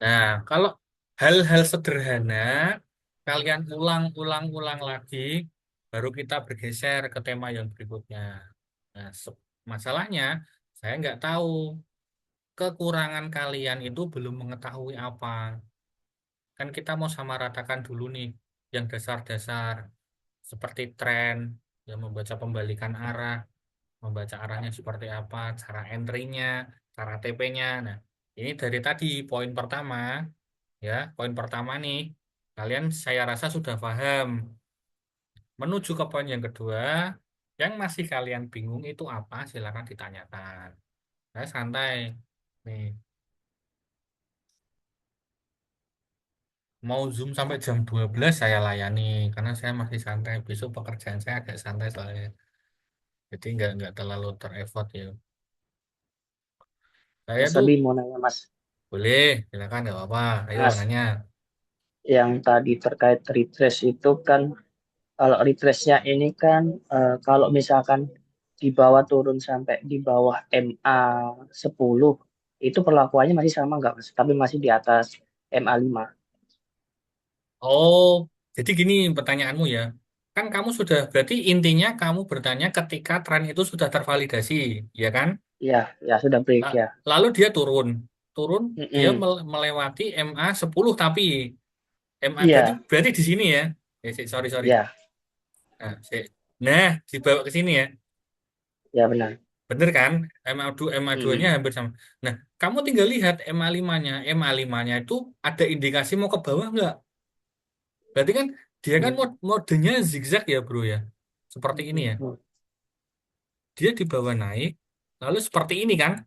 Nah, kalau hal-hal sederhana kalian ulang-ulang-ulang lagi, baru kita bergeser ke tema yang berikutnya. Nah, masalahnya saya nggak tahu kekurangan kalian itu belum mengetahui apa. Kan kita mau samaratakan dulu nih yang dasar-dasar seperti tren, yang membaca pembalikan arah, membaca arahnya seperti apa, cara entry-nya, cara TP-nya. Nah, ini dari tadi poin pertama ya, poin pertama nih. Kalian saya rasa sudah paham. Menuju ke poin yang kedua, yang masih kalian bingung itu apa? Silakan ditanyakan. Saya santai. Nih, mau Zoom sampai jam 12 saya layani karena saya masih santai. Besok pekerjaan saya agak santai soalnya. Jadi nggak terlalu tereffort ya. Saya Mas tuh Abi mau nanya Mas, boleh, silakan nggak apa-apa. Ayo Mas nanya. yang tadi terkait retrace itu kan kalau retrace-nya ini kan kalau misalkan di bawah turun sampai di bawah MA 10 itu perlakuannya masih sama nggak Mas? Tapi masih di atas MA 5. Oh, jadi gini pertanyaanmu ya. Kan kamu sudah, berarti intinya kamu bertanya ketika tren itu sudah tervalidasi, ya kan? Iya, ya sudah break La- ya. Lalu dia turun. Turun, dia Mm-mm. melewati MA 10 tapi MA berarti Iya, berarti di sini ya. Sorry, sorry. iya, Nah, nah, dibawa ke sini ya. ya benar. Bener kan? MA2, MA2-nya Mm-mm. hampir sama. Nah, kamu tinggal lihat MA5-nya. MA5-nya itu ada indikasi mau ke bawah nggak? Berarti kan dia kan Mm. modenya zigzag ya, Bro ya. Seperti ini ya. Mm-mm. Dia di bawah naik, lalu seperti ini kan?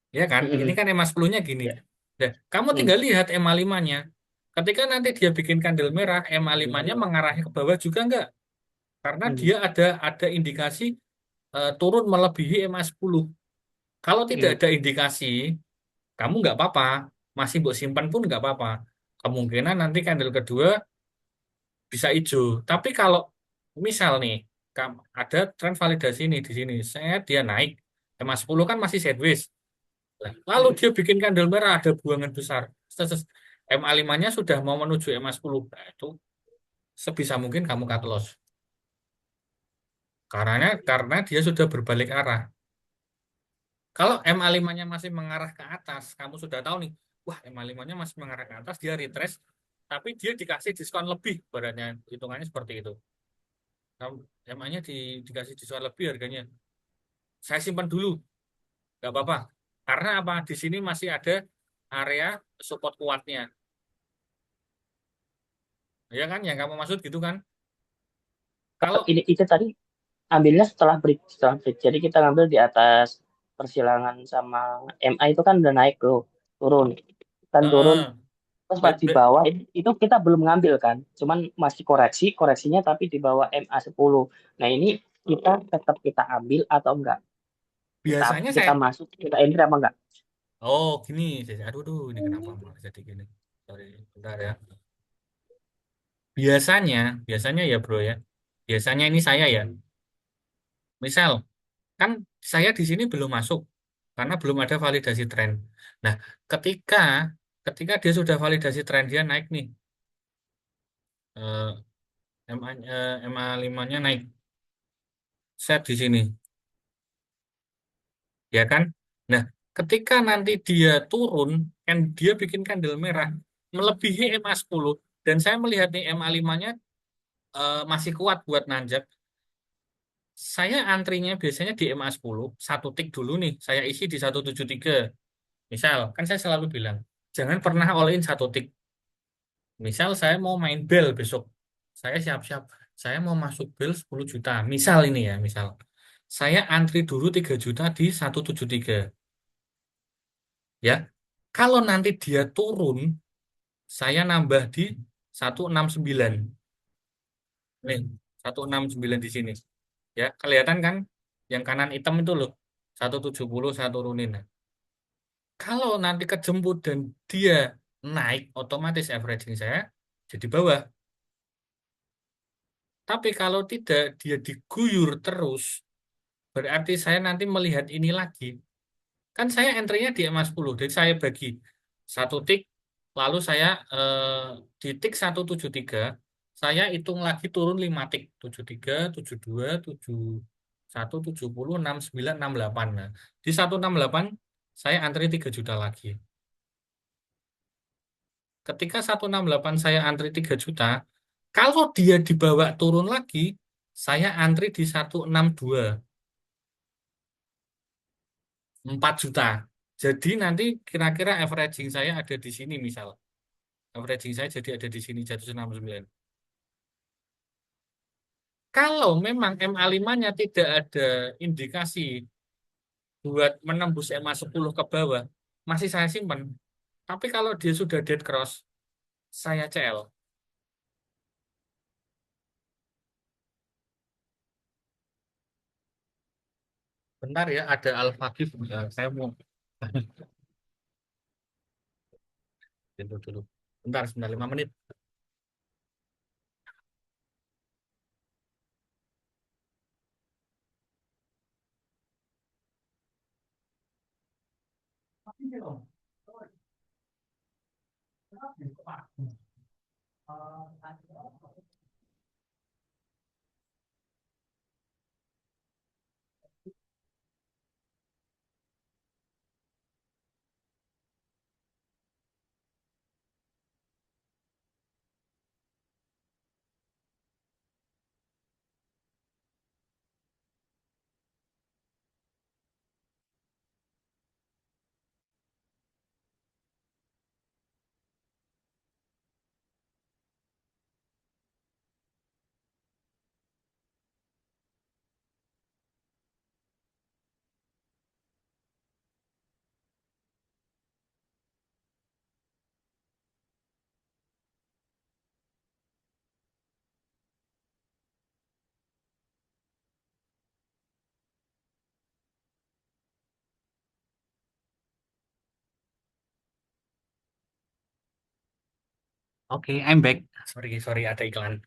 Ya kan? Ini Mm-mm. kan EMA 10-nya gini. Ya. Nah, kamu Mm. tinggal lihat EMA 5-nya. Ketika nanti dia bikin kandel merah, EMA 5-nya mengarahnya ke bawah juga nggak? Karena Mm. dia ada indikasi turun melebihi EMA 10. Kalau tidak Mm. ada indikasi, kamu nggak apa-apa. Masih buat simpan pun nggak apa-apa. Kemungkinan nanti kandel kedua bisa hijau. Tapi kalau misal nih, ada tren validasi nih di sini, dia naik. EMA 10 kan masih sideways. Lalu Mm. dia bikin kandel merah, ada buangan besar. MA5-nya sudah mau menuju MA10. Nah, itu sebisa mungkin kamu cut loss. Karena dia sudah berbalik arah. Kalau MA5-nya masih mengarah ke atas, kamu sudah tahu nih, wah MA5-nya masih mengarah ke atas, dia retrace, tapi dia dikasih diskon lebih, badannya hitungannya seperti itu. Kamu MA-nya dikasih diskon lebih harganya. Saya simpan dulu, nggak apa-apa. Karena apa? Di sini masih ada area support kuatnya. Ya kan, yang kamu maksud gitu kan? Kalau Kalau ini itu tadi ambilnya setelah break. Jadi kita ngambil di atas persilangan sama MA itu kan udah naik loh, turun. Kan turun. Heeh. Terus pas Be- di be- bawah itu kita belum ngambil kan. Cuman masih koreksinya tapi di bawah MA 10. Nah, ini kita tetap kita ambil atau enggak? Kita biasanya kita saya, masuk, kita entry apa enggak? oh gini, aduh, aduh, ini kenapa malah jadi gini? Sorry, bentar ya. Biasanya, biasanya ya bro ya, biasanya ini saya ya, misal, kan saya di sini belum masuk, karena belum ada validasi tren. Nah, ketika, ketika dia sudah validasi tren, dia naik nih, MA5-nya naik, set di sini, ya kan? Nah, ketika nanti dia turun, kan dia bikin kandel merah, melebihi MA10, dan saya melihat nih MA5-nya masih kuat buat nanjak. Saya antrinya biasanya di MA10, satu tik dulu nih, saya isi di 173. Misal, kan saya selalu bilang, jangan pernah all in satu tik. Misal saya mau main bel besok, saya siap-siap, saya mau masuk bel 10 juta. Misal ini ya, misal. Saya antri dulu 3 juta di 173. Ya, kalau nanti dia turun, saya nambah di 169. Nih, 169 di sini. Ya, kelihatan kan? Yang kanan hitam itu loh, 170 saya turunin. Nah, kalau nanti kejemput dan dia naik, otomatis averaging saya jadi bawah. Tapi kalau tidak, dia diguyur terus, berarti saya nanti melihat ini lagi. Kan saya entry-nya di EMA 10, jadi saya bagi satu tik, lalu saya di tik 173, saya hitung lagi turun 5 tik, 73, 72, 71, 70, 69, 68. Nah, di 168 saya antri 3 juta lagi. Ketika 168 saya antri 3 juta, kalau dia dibawa turun lagi, saya antri di 162, 4 juta. Jadi nanti kira-kira averaging saya ada di sini misal. Averaging saya jadi ada di sini 169. Kalau memang MA5-nya tidak ada indikasi buat menembus MA10 ke bawah, masih saya simpan. Tapi kalau dia sudah dead cross, saya CL. Bentar ya, ada Alpha Gift. Ya, saya mau itu dulu. Bentar, sebentar 5 menit. Oke, I'm back. Sorry, sorry ada iklan.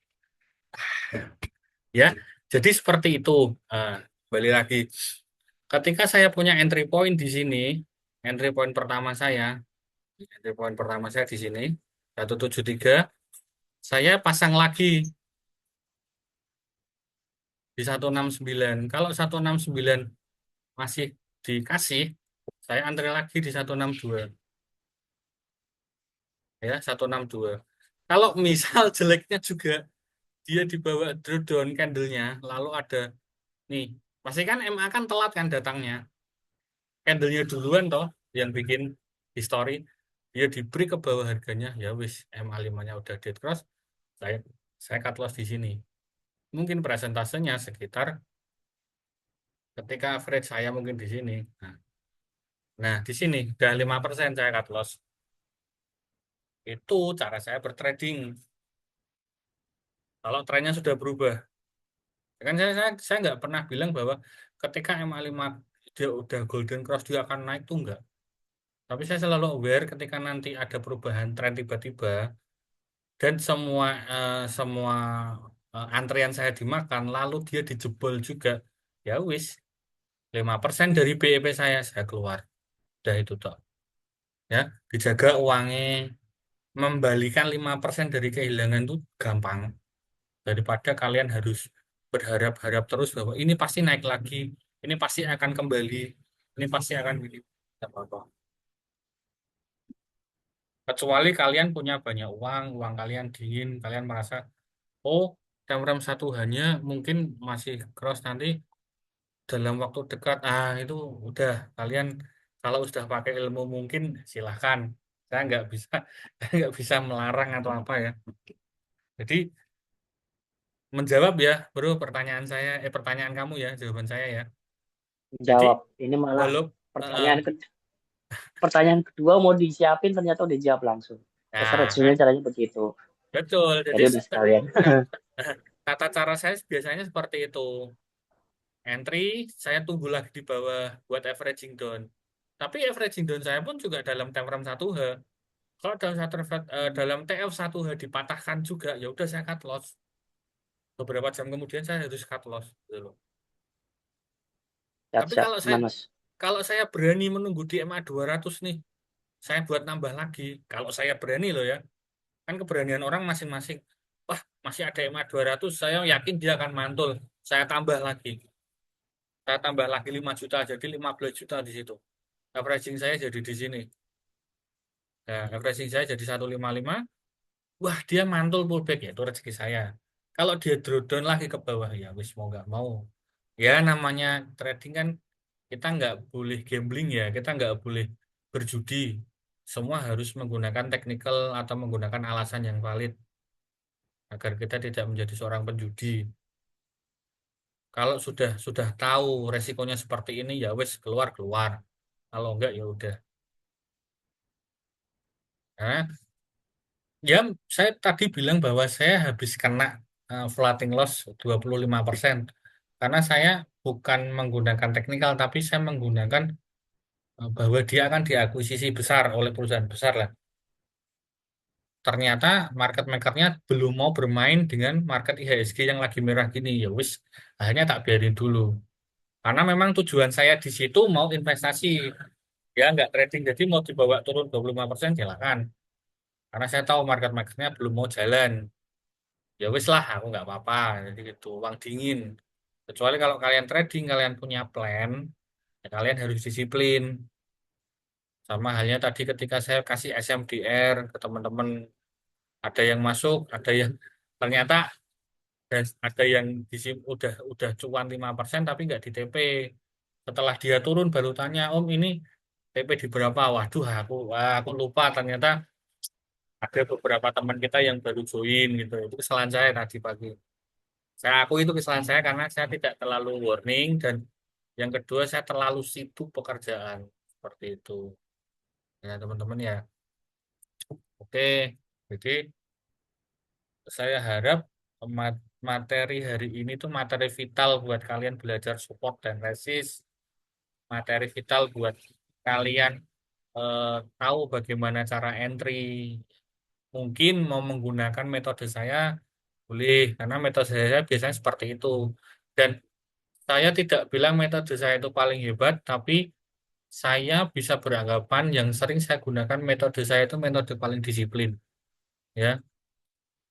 Ya, jadi seperti itu. Nah, balik lagi. Ketika saya punya entry point di sini, entry point pertama saya, di sini 173, saya pasang lagi di 169. Kalau 169 masih dikasih, saya antri lagi di 162, ya 162. Kalau misal jeleknya juga dia dibawa drawdown candlenya, lalu ada nih, pasti kan MA kan telat kan datangnya, candlenya duluan toh yang bikin history, dia di break ke bawah harganya, ya wis MA5-nya udah dead cross, saya cut loss di sini. Mungkin presentasenya sekitar ketika average saya mungkin di sini. Nah, di sini udah 5% saya cut loss. Itu cara saya bertrading. Kalau trennya sudah berubah. Kan saya nggak pernah bilang bahwa ketika MA5 dia udah golden cross dia akan naik tuh enggak. Tapi saya selalu aware ketika nanti ada perubahan tren tiba-tiba dan semua antrian saya dimakan lalu dia dijebol juga. Ya wis, 5% dari BEP saya keluar. Udah itu toh. Ya, dijaga uangnya, membalikan 5% dari kehilangan itu gampang. Daripada kalian harus berharap-harap terus bahwa ini pasti naik lagi, ini pasti akan kembali, ini pasti akan begini. Tidak apa-apa. Kecuali kalian punya banyak uang, uang kalian dingin, kalian merasa, oh, jam satu hanya mungkin masih cross nanti dalam waktu dekat. Ah, itu udah kalian kalau sudah pakai ilmu mungkin silahkan. Saya nggak bisa, saya nggak bisa melarang atau apa ya. Jadi menjawab ya, bro, pertanyaan kamu ya, jawaban saya ya. Jadi Jawab. Ini malah walau pertanyaan pertanyaan kedua mau disiapin ternyata udah jawab langsung. nah kan Strateginya caranya begitu. betul. Jadi Jadi udah sekalian. tata cara saya biasanya seperti itu. entry, saya tunggu lagi di bawah buat averaging down. Tapi averaging down saya pun juga dalam time frame 1H. Kalau dalam TF 1H dipatahkan juga, ya udah saya cut loss. Beberapa jam kemudian saya harus cut loss gitu loh. Siap, Tapi siap, kalau saya aman, Mas. kalau saya berani menunggu di MA 200 nih, saya buat nambah lagi. Kalau saya berani loh ya, kan keberanian orang masing-masing. Wah, masih ada MA 200, saya yakin dia akan mantul. Saya tambah lagi. Saya tambah lagi 5 juta, jadi 15 juta di situ. Averaging saya jadi di sini. Nah, averaging saya jadi 155. Wah, dia mantul pullback ya, itu rezeki saya. Kalau dia drawdown lagi ke bawah, ya wis mau nggak mau. Ya namanya trading kan kita nggak boleh gambling ya, kita nggak boleh berjudi. Semua harus menggunakan technical atau menggunakan alasan yang valid agar kita tidak menjadi seorang penjudi. Kalau sudah tahu resikonya seperti ini ya wis keluar keluar. Kalau enggak ya udah. Nah, ya saya tadi bilang bahwa saya habis kena floating loss 25% karena saya bukan menggunakan teknikal tapi saya menggunakan bahwa dia akan diakuisisi besar oleh perusahaan besar lah. Ternyata market makernya belum mau bermain dengan market IHSG yang lagi merah gini. Ya wis, akhirnya tak biarin dulu. Karena memang tujuan saya di situ mau investasi, ya nggak trading. Jadi mau dibawa turun 25% silakan. Karena saya tahu market makernya belum mau jalan. Ya wis lah, aku nggak apa-apa. Jadi gitu, uang dingin. Kecuali kalau kalian trading, kalian punya plan, ya kalian harus disiplin. Sama halnya tadi ketika saya kasih SMDR ke teman-teman, ada yang masuk, ada yang ternyata dan ada yang udah cuan 5% tapi nggak di TP. Setelah dia turun baru tanya, Om ini TP di berapa? Waduh, aku lupa. Ternyata ada beberapa teman kita yang baru join gitu. Itu kesalahan saya tadi pagi. Saya akui itu kesalahan saya karena saya tidak terlalu warning dan yang kedua saya terlalu sibuk pekerjaan seperti itu. Ya teman-teman ya. Oke. Jadi saya harap materi hari ini tuh materi vital buat kalian belajar support dan resist, materi vital buat kalian eh, tahu bagaimana cara entry. Mungkin mau menggunakan metode saya boleh, karena metode saya biasanya seperti itu. Dan saya tidak bilang metode saya itu paling hebat, tapi saya bisa beranggapan yang sering saya gunakan metode saya itu metode paling disiplin. Ya,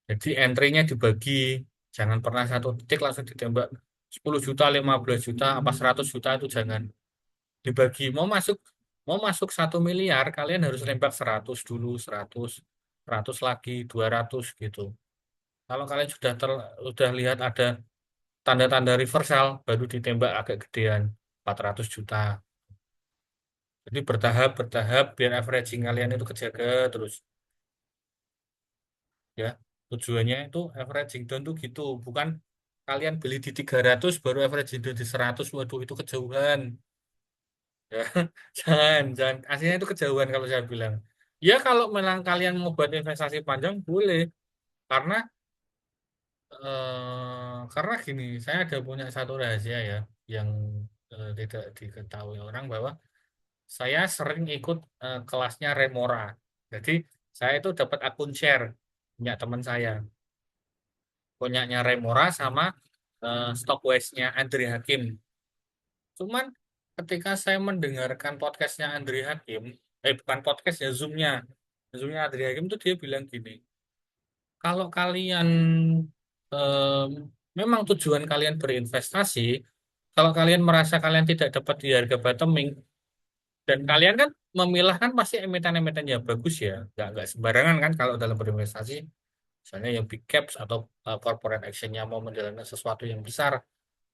jadi entry-nya dibagi, jangan pernah satu titik langsung ditembak 10 juta, 15 juta, apa 100 juta itu jangan. Dibagi, mau masuk 1 miliar, kalian harus nembak 100 dulu, 100 lagi, 200 gitu. Kalau kalian sudah lihat ada tanda-tanda reversal, baru ditembak agak gedean, 400 juta. Jadi bertahap biar averaging kalian itu kejaga terus ya. Tujuannya itu averaging down tuh gitu, bukan kalian beli di 300 baru averaging down di 100. Waduh itu kejauhan. Ya, jangan. Aslinya itu kejauhan kalau saya bilang. Ya kalau memang kalian mau buat investasi panjang boleh, karena karena gini, saya ada punya satu rahasia ya yang tidak diketahui orang bahwa saya sering ikut kelasnya Remora. Jadi saya itu dapat akun share punya teman saya, punyanya Remora sama Stockwise-nya Andri Hakim. Cuman ketika saya mendengarkan podcastnya Andri Hakim, bukan podcast ya Zoom-nya, Zoom-nya Andri Hakim tuh dia bilang gini, kalau kalian em, memang tujuan kalian berinvestasi, kalau kalian merasa kalian tidak dapat di harga bottoming, dan kalian kan memilah kan pasti emiten-emiten yang bagus ya, nggak sembarangan kan kalau dalam berinvestasi, misalnya yang big caps atau corporate action-nya mau menjalankan sesuatu yang besar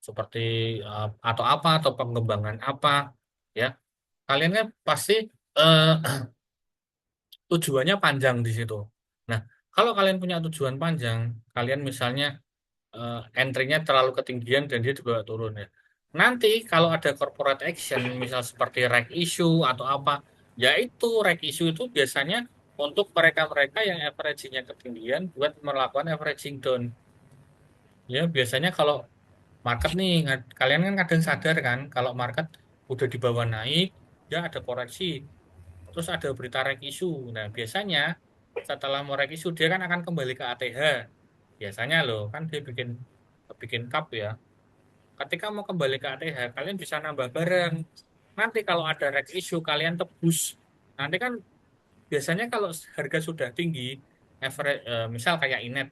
seperti atau apa atau pengembangan apa ya, kalian kan pasti eh, tujuannya panjang di situ. Nah, kalau kalian punya tujuan panjang, kalian misalnya entry-nya terlalu ketinggian dan dia dibawa turun ya. Nanti kalau ada corporate action, misal seperti reg issue atau apa, ya itu reg issue itu biasanya untuk mereka-mereka yang averaging-nya ketinggian buat melakukan averaging down. Ya, biasanya kalau market nih, kalian kan kadang sadar kan kalau market udah di bawah naik, ya ada koreksi, terus ada berita reg issue. Nah, biasanya setelah mau reg issue dia kan akan kembali ke ATH. Biasanya loh, kan dia bikin bikin cup ya. Ketika mau kembali ke ATH, kalian bisa nambah barang. Nanti kalau ada reg issue, kalian tebus. Nanti kan biasanya kalau harga sudah tinggi, average, misal kayak Inet,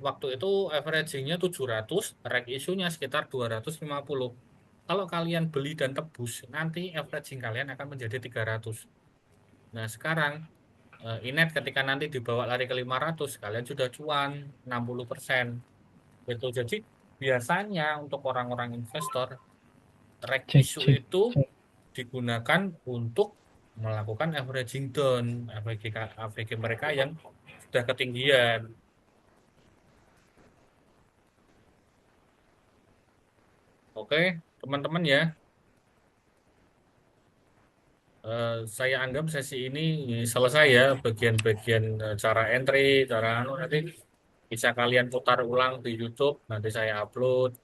waktu itu averagingnya 700, reg issue-nya sekitar 250. Kalau kalian beli dan tebus, nanti averaging kalian akan menjadi 300. Nah, sekarang Inet ketika nanti dibawa lari ke 500, kalian sudah cuan 60%. Gitu. Jadi biasanya untuk orang-orang investor, reg Cek, issue cek, itu cek. digunakan untuk melakukan averaging down AVG mereka yang sudah ketinggian. Oke, teman-teman ya. Saya anggap sesi ini selesai ya, bagian-bagian cara entry, cara anu nanti bisa kalian putar ulang di YouTube, nanti saya upload.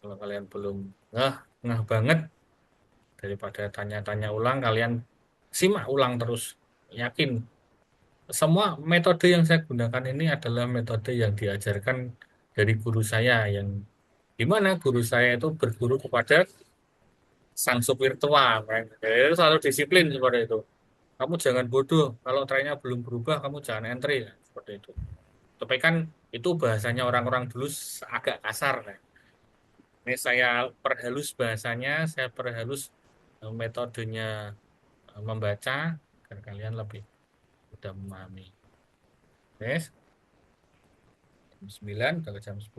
Kalau kalian belum ngeh, ngeh banget daripada tanya-tanya ulang, kalian simak ulang terus. Yakin semua metode yang saya gunakan ini adalah metode yang diajarkan dari guru saya yang dimana guru saya itu berguru kepada sang supir tua. Jadi itu selalu disiplin seperti itu. Kamu jangan bodoh. Kalau trennya belum berubah, kamu jangan entry. Nah, seperti itu. Tapi kan itu bahasanya orang-orang dulu agak kasar. Nah. Ini saya perhalus bahasanya, saya perhalus metodenya membaca, agar kalian lebih mudah memahami. Yes, jam 9 ke jam 10.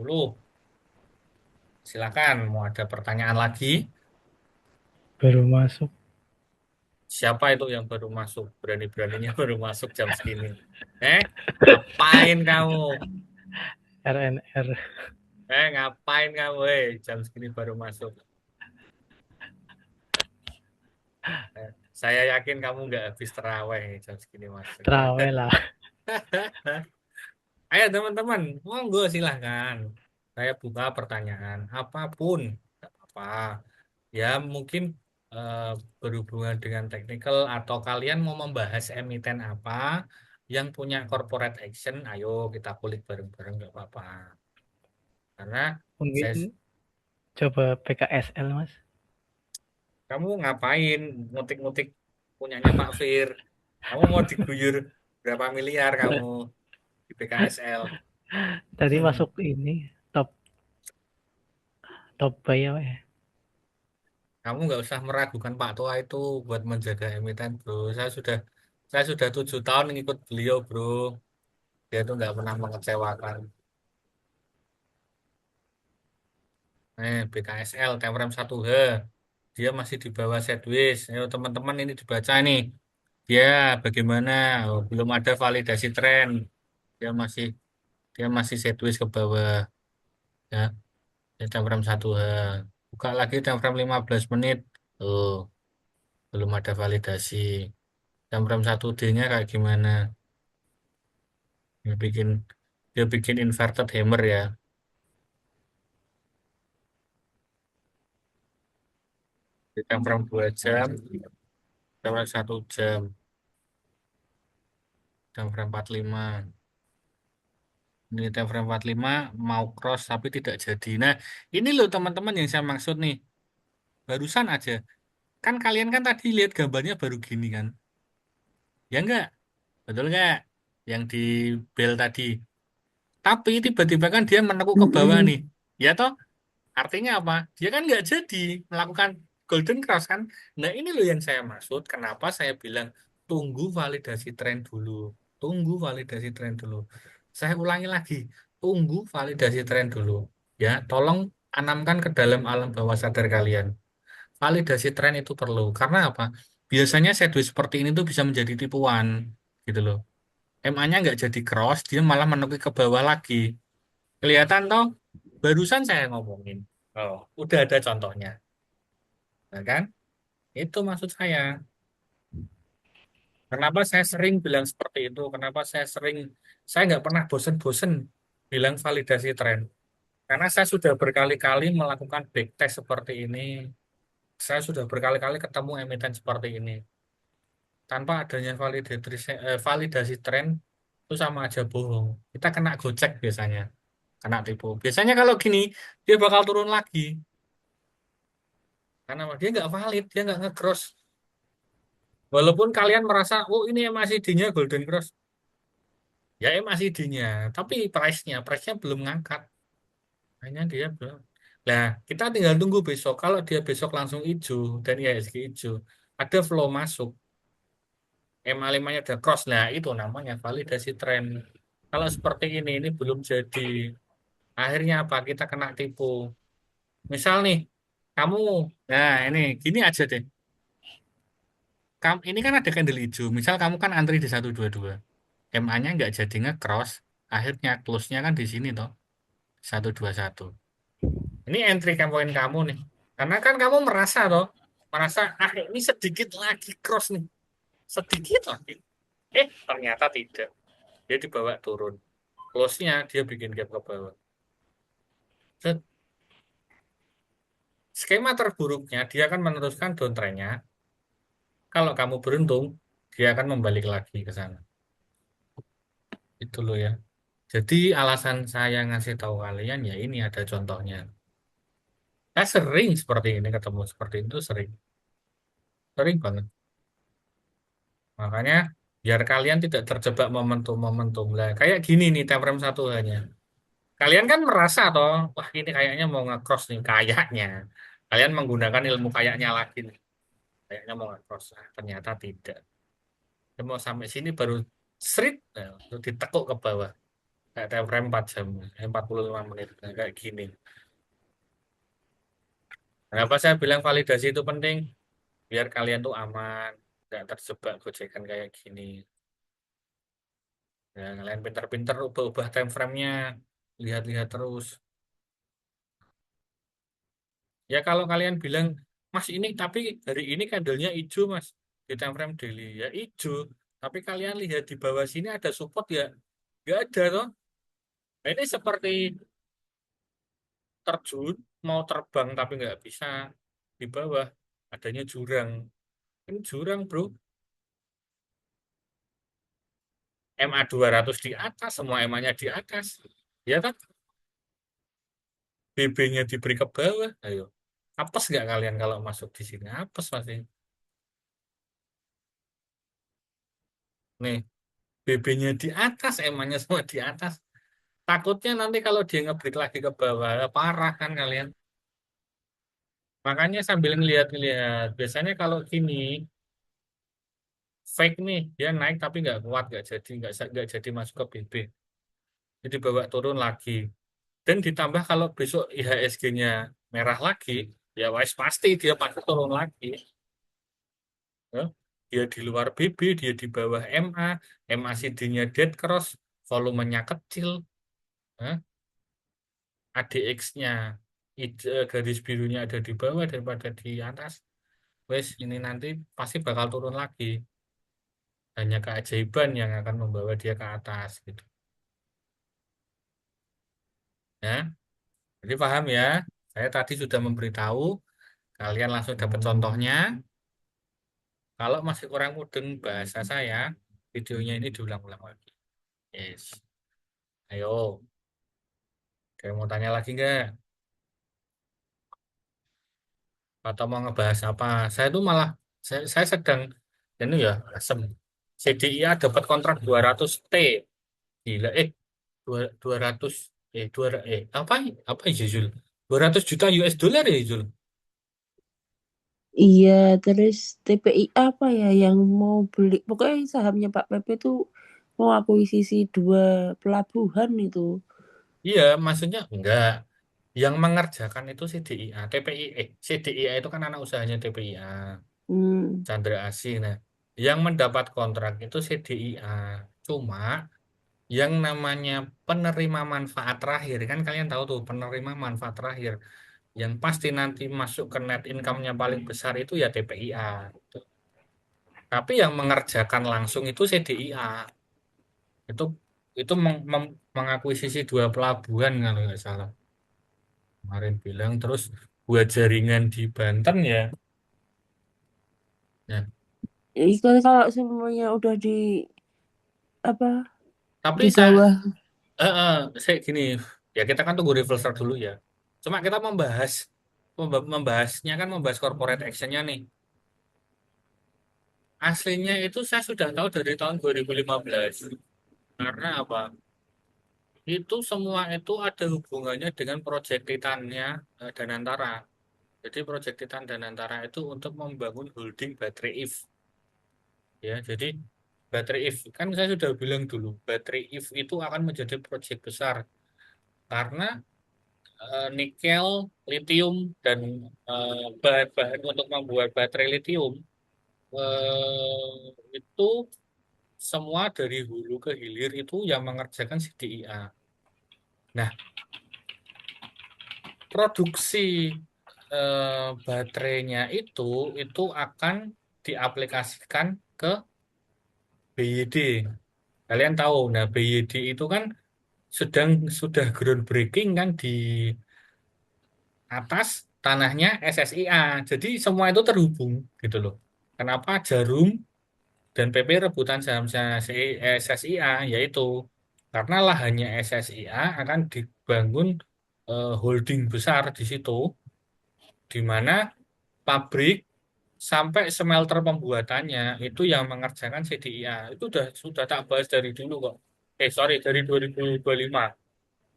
Silakan, mau ada pertanyaan lagi? Baru masuk Siapa itu yang baru masuk? Berani-beraninya baru masuk jam segini. Ngapain kamu? RNR. Ngapain kamu? Jam segini baru masuk. Saya yakin kamu nggak habis terawih jam segini masuk. Terawih lah. Ayo teman-teman, monggo silahkan. Saya buka pertanyaan apapun, nggak apa-apa. Ya mungkin eh, berhubungan dengan teknikal atau kalian mau membahas emiten apa yang punya corporate action, ayo kita kulik bareng-bareng nggak apa-apa. Karena saya, Mungkin coba PKSL, Mas. kamu ngapain ngutik-ngutik punyanya Pak Fir? Kamu mau diguyur berapa miliar kamu di PKSL? Tadi masuk ini top top buy apa ya? Kamu nggak usah meragukan Pak Tua itu buat menjaga emiten, bro. Saya sudah 7 tahun ngikut beliau, bro. Dia tuh nggak pernah mengecewakan. BKSL, Temrem 1H. Dia masih di bawah sideways. Ayo teman-teman ini dibaca nih. Dia bagaimana? Oh, belum ada validasi tren. Dia masih dia masih sideways ke bawah. Ya, ini Temrem 1H. Buka lagi Temrem 15 menit. Oh, belum ada validasi. Temrem 1D-nya kayak gimana? Dia bikin dia bikin inverted hammer ya. Di Temrem 2 jam, Temrem 1 jam, Temrem 45. Ini Temrem 45 mau cross tapi tidak jadi. Nah, ini loh teman-teman yang saya maksud nih. Barusan aja. Kan kalian kan tadi lihat gambarnya baru gini kan. Ya enggak? Betul enggak? Yang di bel tadi. Tapi tiba-tiba kan dia menekuk ke bawah Mm-mm. nih. Ya toh? Artinya apa? Dia kan nggak jadi melakukan golden cross kan. Nah ini loh yang saya maksud. Kenapa saya bilang tunggu validasi tren dulu. Tunggu validasi tren dulu. Saya ulangi lagi. Tunggu validasi tren dulu. Ya, tolong tanamkan ke dalam alam bawah sadar kalian. Validasi tren itu perlu. Karena apa? Biasanya sideways seperti ini tuh bisa menjadi tipuan. Gitu loh. MA-nya nggak jadi cross, dia malah menukik ke bawah lagi. Kelihatan toh? Barusan saya ngomongin. Oh, udah ada contohnya. Nah, kan? Itu maksud saya. Kenapa saya sering bilang seperti itu? Kenapa saya nggak pernah bosen-bosen bilang validasi tren. Karena saya sudah berkali-kali melakukan backtest seperti ini. Saya sudah berkali-kali ketemu emiten seperti ini. Tanpa adanya validasi tren, itu sama aja bohong. Kita kena gocek biasanya. Kena tipu. Biasanya kalau gini, dia bakal turun lagi. Karena dia nggak valid, dia nggak nge-cross. Walaupun kalian merasa, oh ini MACD-nya Golden Cross. Ya MACD-nya. Tapi price-nya belum ngangkat. Hanya dia belum. Nah, kita tinggal tunggu besok. Kalau dia besok langsung hijau dan IHSG hijau, ada flow masuk. MA5-nya ada cross. Nah, itu namanya validasi tren. Kalau seperti ini belum jadi. Akhirnya apa? Kita kena tipu. Misal nih, kamu, nah ini, gini aja deh. Kamu, ini kan ada candle hijau. Misal kamu kan antri di 122. MA-nya nggak jadi nge-cross. Akhirnya close-nya kan di sini toh. 121. Ini entry poin kamu nih. Karena kan kamu merasa, ini sedikit lagi cross nih. Sedikit lagi. Ternyata tidak. Dia dibawa turun. Close-nya dia bikin gap ke bawah. Set. Skema terburuknya, dia akan meneruskan downtrend-nya. Kalau kamu beruntung, dia akan membalik lagi ke sana. Itu loh ya. Jadi alasan saya ngasih tahu kalian ya ini ada contohnya. Saya sering seperti ini ketemu seperti itu sering. Sering banget. Makanya biar kalian tidak terjebak momentum-momentum lah. Kayak gini nih time frame satu hanya. Kalian kan merasa toh, wah ini kayaknya mau nge-cross nih kayaknya. Kalian menggunakan ilmu kayaknya lagi nih. Kayaknya mau nge-cross. Ternyata tidak. Dia mau sampai sini baru srit, nah, terus ditekuk ke bawah. Kayak time frame 4 jam, 45 menit. Nah, kayak gini. Kenapa saya bilang validasi itu penting? Biar kalian tuh aman, nggak terjebak gojekan kayak gini. Ya, kalian pinter-pinter ubah-ubah time frame-nya, lihat-lihat terus. Ya kalau kalian bilang, Mas ini tapi hari ini candlenya hijau Mas, di time frame daily. Ya hijau, tapi kalian lihat di bawah sini ada support ya, nggak ada toh. Nah, ini seperti terjun, mau terbang tapi nggak bisa di bawah, adanya jurang. Ini jurang bro, MA 200 di atas, semua MA-nya di atas. Ya kan? BB-nya diberi ke bawah. Ayo. Apes nggak kalian kalau masuk di sini? Apes pasti. Nih, BB-nya di atas, emangnya semua di atas. Takutnya nanti kalau dia ngebreak lagi ke bawah, parah kan kalian. Makanya sambil ngeliat-ngeliat. Biasanya kalau gini, fake nih, dia naik tapi nggak kuat, nggak jadi masuk ke BB. Jadi bawa turun lagi. Dan ditambah kalau besok IHSG-nya merah lagi, ya wes pasti dia pasti turun lagi. Ya. Dia di luar BB, dia di bawah MA, MACD-nya dead cross, volumenya kecil, ya. ADX-nya garis birunya ada di bawah daripada di atas. Wes ini nanti pasti bakal turun lagi. Hanya keajaiban yang akan membawa dia ke atas gitu. Ya, jadi paham ya. Saya tadi sudah memberitahu, kalian langsung dapat contohnya. Kalau masih kurang mudeng bahasa saya, videonya ini diulang-ulang lagi. Yes. Ayo, ada yang mau tanya lagi nggak? Atau mau ngebahas apa? Saya tuh malah, saya sedang, ini ya, asem. CDIA dapat kontrak 200 T. Gila, 200, apa, apa ya, Zul? 200 juta US dollar ya, Zul? Iya, terus TPI apa ya yang mau beli? Pokoknya sahamnya Pak Pepe tuh mau akuisisi 2 pelabuhan itu. Iya, maksudnya enggak. Yang mengerjakan itu CDIA, TPI, CDIA itu kan anak usahanya TPIA, Hmm, Chandra Asih. Nah, yang mendapat kontrak itu CDIA. Cuma yang namanya penerima manfaat terakhir, kan kalian tahu tuh penerima manfaat terakhir yang pasti nanti masuk ke net income-nya paling besar itu ya TPIA. Tapi yang mengerjakan langsung itu CDIA. Itu itu mengakuisisi 2 pelabuhan kalau nggak salah. kemarin bilang. Terus buat jaringan di Banten ya. Ya. Itu kalau semuanya udah di apa Tapi di bawah. saya gini, ya kita kan tunggu reversal dulu ya. Cuma kita membahasnya kan membahas corporate actionnya nih. Aslinya itu saya sudah tahu dari tahun 2015. Karena apa? Itu semua itu ada hubungannya dengan proyek Titannya Danantara. Jadi proyek Titan Danantara itu untuk membangun holding baterai EV. Ya, jadi baterai EV kan saya sudah bilang dulu, baterai EV itu akan menjadi proyek besar karena nikel, litium dan bahan-bahan untuk membuat baterai litium itu semua dari hulu ke hilir itu yang mengerjakan CDIA. Nah, produksi baterainya itu akan diaplikasikan ke BYD. Kalian tahu, nah BYD itu kan sudah groundbreaking kan di atas tanahnya SSIA. Jadi semua itu terhubung gitu loh. Kenapa Jarum dan PP rebutan saham SSIA yaitu karena lahannya SSIA akan dibangun holding besar di situ di mana pabrik sampai smelter pembuatannya itu yang mengerjakan CDIA. Itu sudah tak bahas dari dulu kok. Sorry, dari 2025.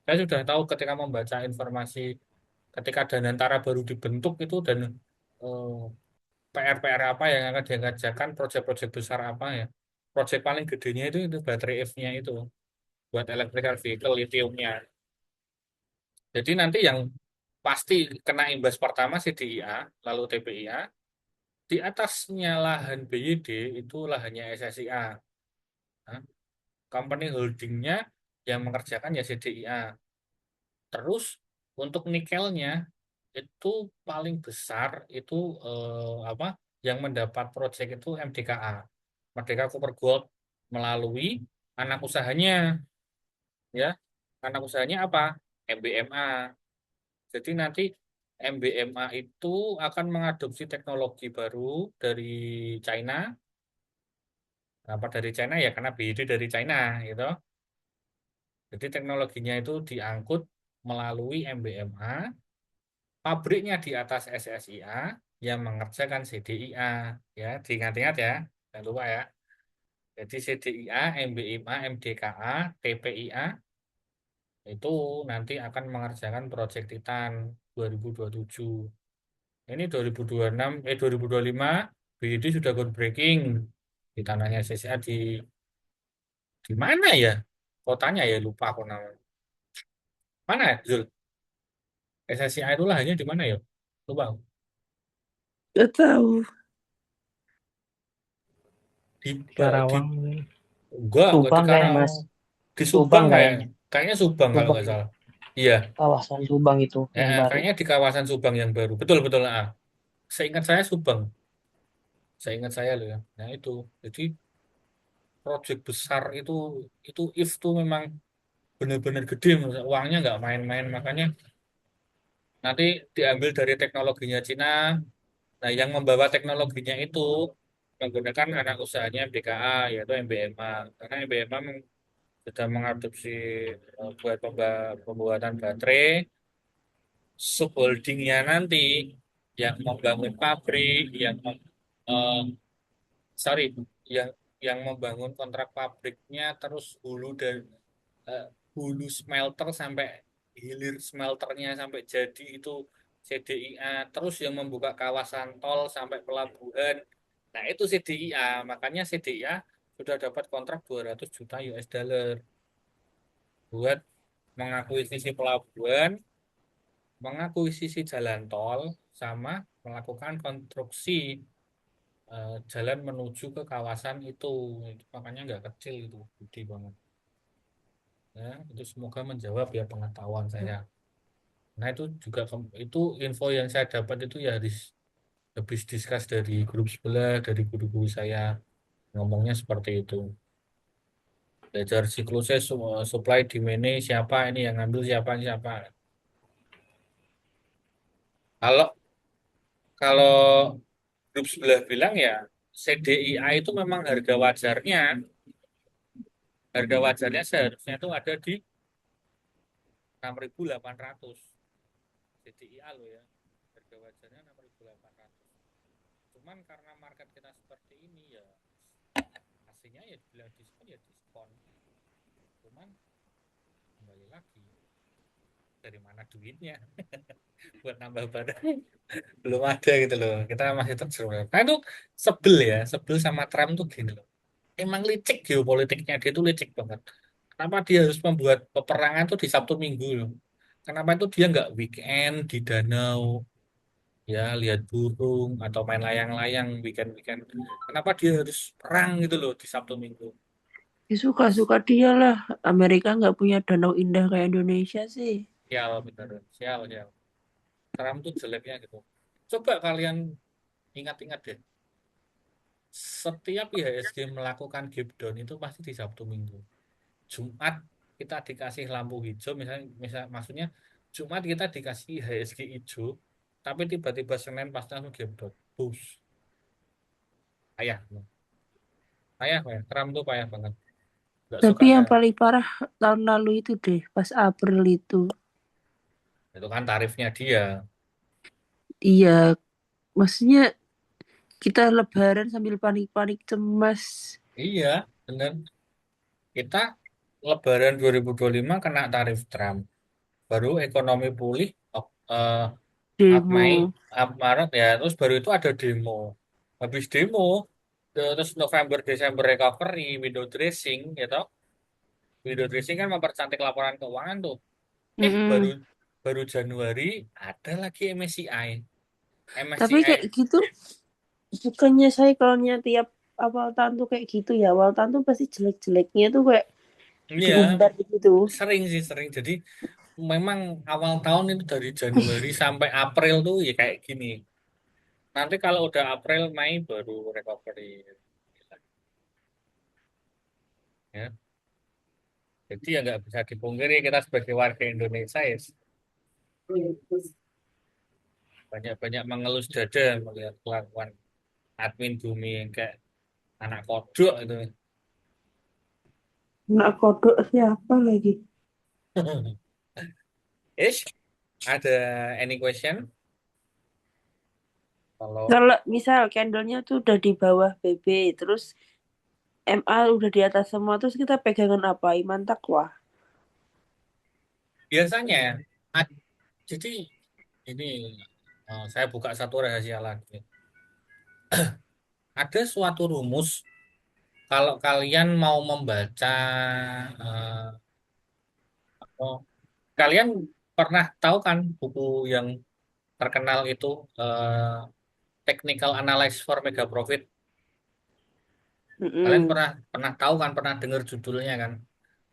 Saya sudah tahu ketika membaca informasi ketika Danantara baru dibentuk itu dan eh, PR-PR apa yang akan dikerjakan, proyek-proyek besar apa ya. Proyek paling gedenya itu baterai EV-nya itu buat electrical vehicle lithiumnya. Jadi nanti yang pasti kena imbas pertama CDIA, lalu TPIA, di atasnya lahan BYD itu lahannya SSIA. Nah, company holdingnya yang mengerjakan ya CDIA. Terus untuk nikelnya itu paling besar itu apa yang mendapat proyek itu MDKA, Merdeka Copper Gold melalui anak usahanya ya. Anak usahanya apa? MBMA. Jadi nanti MBMA itu akan mengadopsi teknologi baru dari China. Kenapa dari China ya? Karena BYD dari China gitu. Jadi teknologinya itu diangkut melalui MBMA, pabriknya di atas SSIA yang mengerjakan CDIA. Ya, diingat-ingat ya. Jangan lupa ya. Jadi CDIA, MBMA, MDKA, TPIA itu nanti akan mengerjakan proyek Titan 2027. Ini 2026, 2025 BYD sudah groundbreaking di tanahnya CCA di mana ya? Kotanya ya lupa aku namanya. Mana ya, Zul? SSCI itu lahirnya di mana ya? Lupa aku. Gak tahu. Di, di Karawang mungkin. enggak di Subang kayak Karawang. Mas, Di Subang Subang kayaknya, kayaknya Subang kalau Subang nggak salah. Iya, kawasan Subang itu yang baru. kayaknya di kawasan Subang yang baru. Betul betul ah. Seingat saya Subang. Seingat saya loh ya. Nah itu. Jadi proyek besar itu if tuh memang benar-benar gede, uangnya nggak main-main. Makanya nanti diambil dari teknologinya Cina. Nah, yang membawa teknologinya itu menggunakan anak usahanya BKA yaitu MBMA. Karena MBMA sudah mengadopsi buat pembuatan baterai, subholdingnya nanti yang membangun pabrik, eh, sorry, yang membangun kontrak pabriknya terus eh, hulu smelter sampai hilir smelternya sampai jadi itu CDIA, terus yang membuka kawasan tol sampai pelabuhan. Nah, itu CDIA, makanya CDIA sudah dapat kontrak 200 juta US dollar buat mengakuisisi pelabuhan, mengakuisisi jalan tol, sama melakukan konstruksi jalan menuju ke kawasan itu. Makanya nggak kecil itu, gede banget. Ya, itu semoga menjawab ya pengetahuan saya. Nah, itu juga itu info yang saya dapat itu ya habis discuss dari grup sebelah, dari guru-guru saya ngomongnya seperti itu. Belajar siklusnya supply demand siapa ini yang ngambil siapa siapa. Kalau kalau grup sebelah bilang ya CDIA itu memang harga wajarnya. Harga wajarnya seharusnya itu ada di 6.800. CDIA loh ya. Harga wajarnya 6.800. Cuman karena market kita seperti ini ya aslinya ya dibilang diskon ya diskon. Cuman kembali lagi dari mana duitnya buat nambah badan belum ada gitu loh. Kita masih terjerumus. Nah itu sebel sama Trump tuh gini loh. Emang licik geopolitiknya dia tuh licik banget. Kenapa dia harus membuat peperangan tuh di Sabtu Minggu loh? Kenapa itu dia nggak weekend di danau ya lihat burung atau main layang-layang weekend-weekend? Kenapa dia harus perang gitu loh di Sabtu Minggu? Ya, suka-suka dia lah. Amerika nggak punya danau indah kayak Indonesia sih. Sial bener, sial sial. Trump tuh jeleknya gitu. Coba kalian ingat-ingat deh. Setiap IHSG melakukan gap down itu pasti di Sabtu Minggu. Jumat kita dikasih lampu hijau, maksudnya Jumat kita dikasih IHSG hijau, tapi tiba-tiba Senin pasti langsung gap down. Bus, payah, payah, payah. Trump tuh payah banget. Gak Tapi suka yang saya. paling parah tahun lalu itu deh, pas April itu. Itu kan tarifnya dia. Iya, maksudnya kita lebaran sambil panik-panik cemas. Iya, bener. Kita Lebaran 2025 kena tarif Trump. Baru ekonomi pulih, eh, Mei, Demo. Maret ya, terus baru itu ada demo. Habis demo, terus November, Desember recovery, window dressing, gitu. Window dressing kan mempercantik laporan keuangan tuh. Baru Mm-mm. baru Januari ada lagi MSCI. Tapi MSCI, kayak gitu, bukannya saya kalau tiap awal tahun tuh kayak gitu ya. Awal tahun tuh pasti jelek-jeleknya tuh kayak ya diumbar gitu. sering sih sering. Jadi memang awal tahun itu dari Januari sampai April tuh ya kayak gini. Nanti kalau udah April, Mei baru recovery. Ya. Jadi ya nggak bisa dipungkiri kita sebagai warga Indonesia ya banyak-banyak mengelus dada melihat kelakuan admin Bumi yang kayak anak kodok itu. Nak kodok siapa lagi? Ish, ada any question? Kalau Kalau misal candlenya tuh udah di bawah BB, terus MA udah di atas semua, terus kita pegangan apa? Iman Taqwa. biasanya, ad- jadi ini saya buka satu rahasia lagi. Ada suatu rumus kalau kalian mau membaca, eh, oh, kalian pernah tahu kan buku yang terkenal itu Technical Analysis for Mega Profit. Kalian Mm-mm. pernah pernah tahu kan, pernah dengar judulnya kan?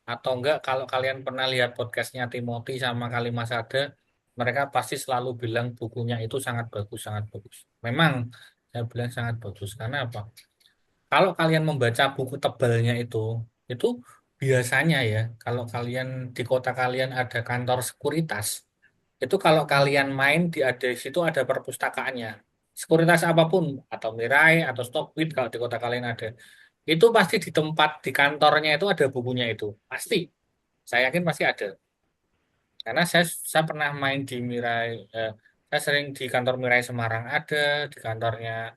Atau enggak kalau kalian pernah lihat podcastnya Timothy sama Kalimasada, mereka pasti selalu bilang bukunya itu sangat bagus, sangat bagus. Memang saya bilang sangat bagus karena apa? Kalau kalian membaca buku tebalnya itu biasanya ya, kalau kalian di kota kalian ada kantor sekuritas, itu kalau kalian main di situ ada perpustakaannya. Sekuritas apapun, atau Mirai, atau Stockbit kalau di kota kalian ada. Itu pasti di tempat, di kantornya itu ada bukunya itu. Pasti. Saya yakin pasti ada. Karena saya pernah main di Mirai, saya sering di kantor Mirai Semarang ada, di kantornya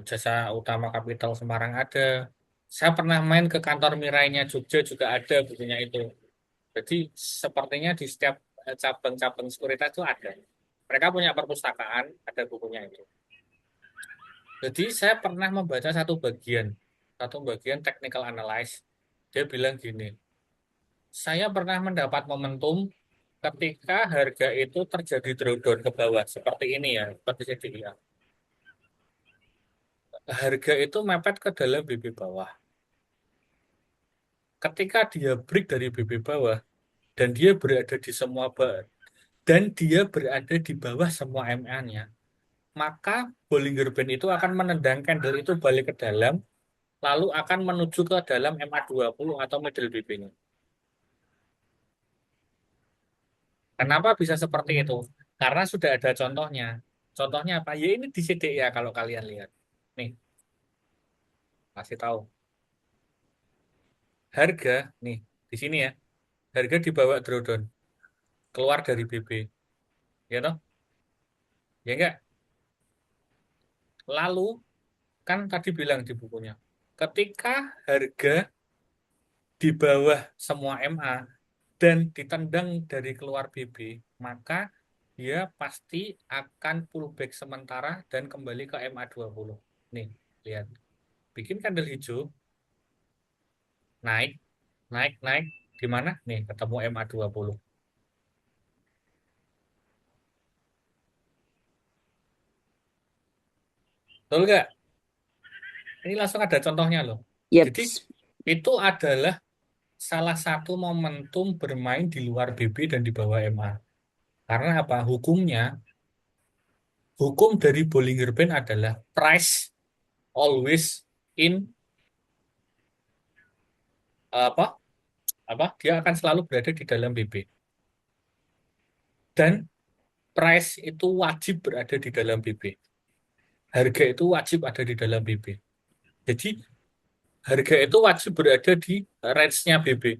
Jasa Utama Kapital Semarang ada. Saya pernah main ke kantor Mirainya Jogja juga ada bukunya itu. Jadi sepertinya di setiap cabang-cabang sekuritas itu ada. Mereka punya perpustakaan, ada bukunya itu. Jadi saya pernah membaca satu bagian technical analysis. Dia bilang gini, saya pernah mendapat momentum ketika harga itu terjadi drawdown ke bawah seperti ini ya, seperti saya bilang. Harga itu mepet ke dalam BB bawah. Ketika dia break dari BB bawah dan dia berada di semua dan dia berada di bawah semua MA-nya, maka Bollinger Band itu akan menendang candle itu balik ke dalam, lalu akan menuju ke dalam MA20 atau middle BB-nya. Kenapa bisa seperti itu? Karena sudah ada contohnya. Contohnya apa? Ya ini di CDI ya kalau kalian lihat. Nih, kasih tahu. Harga nih di sini ya. Harga dibawa drawdown keluar dari BB, ya toh? Ya enggak? Lalu kan tadi bilang di bukunya, ketika harga di bawah semua MA dan ditendang dari keluar BB, maka dia pasti akan pullback sementara dan kembali ke MA20. Nih, lihat. Bikin candle hijau, naik, naik, naik. Di mana? Nih, ketemu MA20. Betul nggak? Ini langsung ada contohnya loh. Jadi, Yaps. itu adalah salah satu momentum bermain di luar BB dan di bawah MA. Karena apa? Hukum dari Bollinger Band adalah price always in apa? Dia akan selalu berada di dalam BB. Dan price itu wajib berada di dalam BB. Harga itu wajib ada di dalam BB. Jadi harga itu wajib berada di range-nya BB.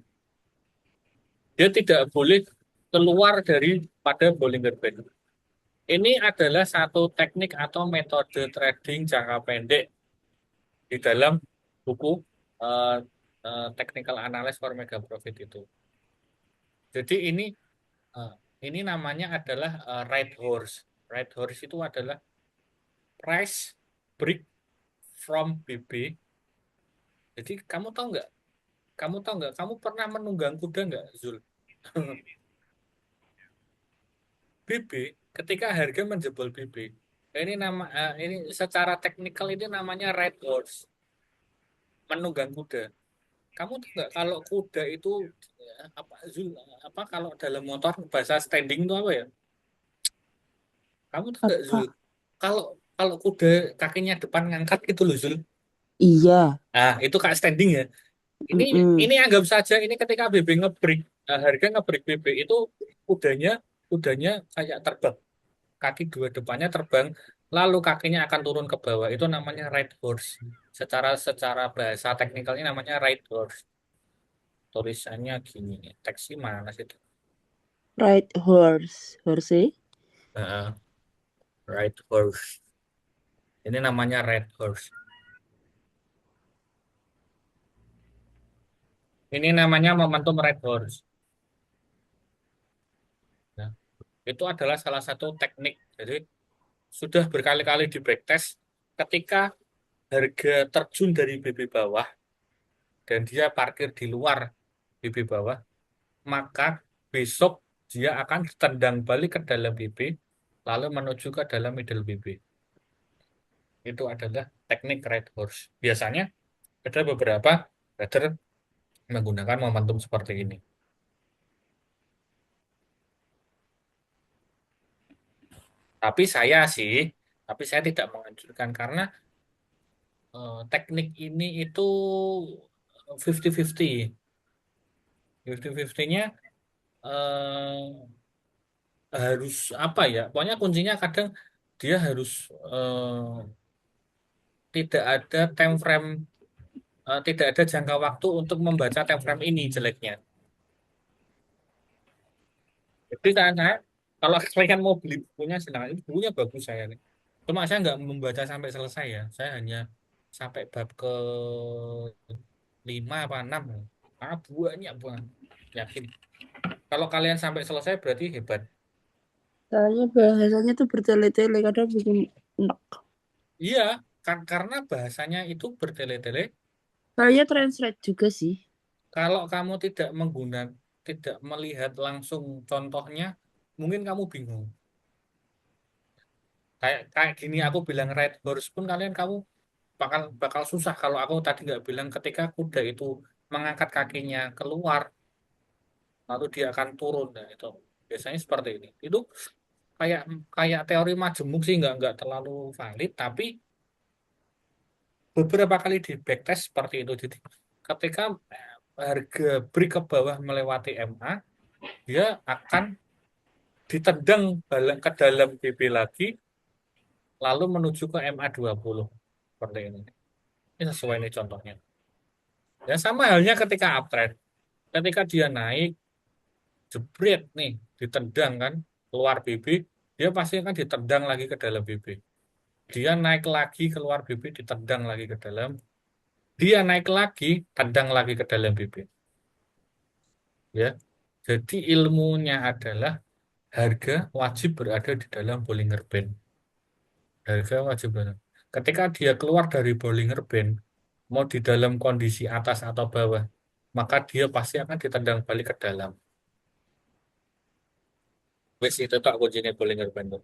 Dia tidak boleh keluar daripada Bollinger Band. Ini adalah satu teknik atau metode trading jangka pendek di dalam buku eh, Technical Analysis for Mega Profit itu. Jadi eh, ini namanya adalah right horse. Right horse itu adalah price break from BB. Jadi kamu tahu nggak? Kamu tahu nggak? Kamu pernah menunggang kuda nggak, Zul? BB ketika harga menjebol BB. Ini secara teknikal ini namanya right horse, menunggang kuda. Kamu tahu nggak kalau kuda itu apa Zul, apa kalau dalam motor bahasa standing itu apa ya? Kamu tahu nggak Zul? Apa? Kalau kalau kuda kakinya depan ngangkat gitu loh Zul. Iya. Nah, itu kayak standing ya. Ini Mm-mm. ini anggap saja ini ketika BB ngebreak, harga ngebreak BB itu kudanya kudanya kayak terbang, kaki dua depannya terbang, lalu kakinya akan turun ke bawah. Itu namanya right horse. Secara bahasa teknikalnya namanya right horse. Tulisannya gini, teksi mana sih? Right horse. Horse. Heeh, right horse. Ini namanya red horse. Ini namanya momentum red horse. Nah, itu adalah salah satu teknik. Jadi sudah berkali-kali di backtest ketika harga terjun dari BB bawah dan dia parkir di luar BB bawah, maka besok dia akan tendang balik ke dalam BB lalu menuju ke dalam middle BB. Itu adalah teknik red horse. Biasanya ada beberapa trader menggunakan momentum seperti ini. Tapi tapi saya tidak menganjurkan karena teknik ini itu 50-50. 50-50-nya harus apa ya? Pokoknya kuncinya kadang dia harus tidak ada time frame, tidak ada jangka waktu untuk membaca time frame ini jeleknya. Jadi saya kalau kalian mau beli bukunya silakan. Ini bukunya bagus saya nih. Cuma saya nggak membaca sampai selesai ya. Saya hanya sampai bab ke 5 apa 6. Karena banyak banget. Yakin. Kalau kalian sampai selesai berarti hebat. Soalnya bahasanya tuh bertele-tele kadang bikin enak. Iya, karena bahasanya itu bertele-tele. Soalnya translate juga sih. Kalau kamu tidak melihat langsung contohnya, mungkin kamu bingung. Kayak gini aku bilang red horse pun kamu bakal bakal susah kalau aku tadi nggak bilang ketika kuda itu mengangkat kakinya keluar, lalu dia akan turun. Nah, itu biasanya seperti ini. Itu kayak kayak teori majemuk sih nggak terlalu valid, tapi beberapa kali di backtest seperti itu. Jadi ketika harga break ke bawah melewati MA, dia akan ditendang ke dalam BB lagi, lalu menuju ke MA20. Seperti ini. Ini sesuai ini contohnya. Ya sama halnya ketika uptrend. Ketika dia naik, jebret nih, ditendang kan, keluar BB, dia pasti akan ditendang lagi ke dalam BB. Dia naik lagi keluar BB, ditendang lagi ke dalam. Dia naik lagi, tendang lagi ke dalam BB. Ya, jadi ilmunya adalah harga wajib berada di dalam Bollinger Band. Harga wajib berada. Ketika dia keluar dari Bollinger Band, mau di dalam kondisi atas atau bawah, maka dia pasti akan ditendang balik ke dalam. Wes itu tak kuncinya Bollinger Band. Tuh.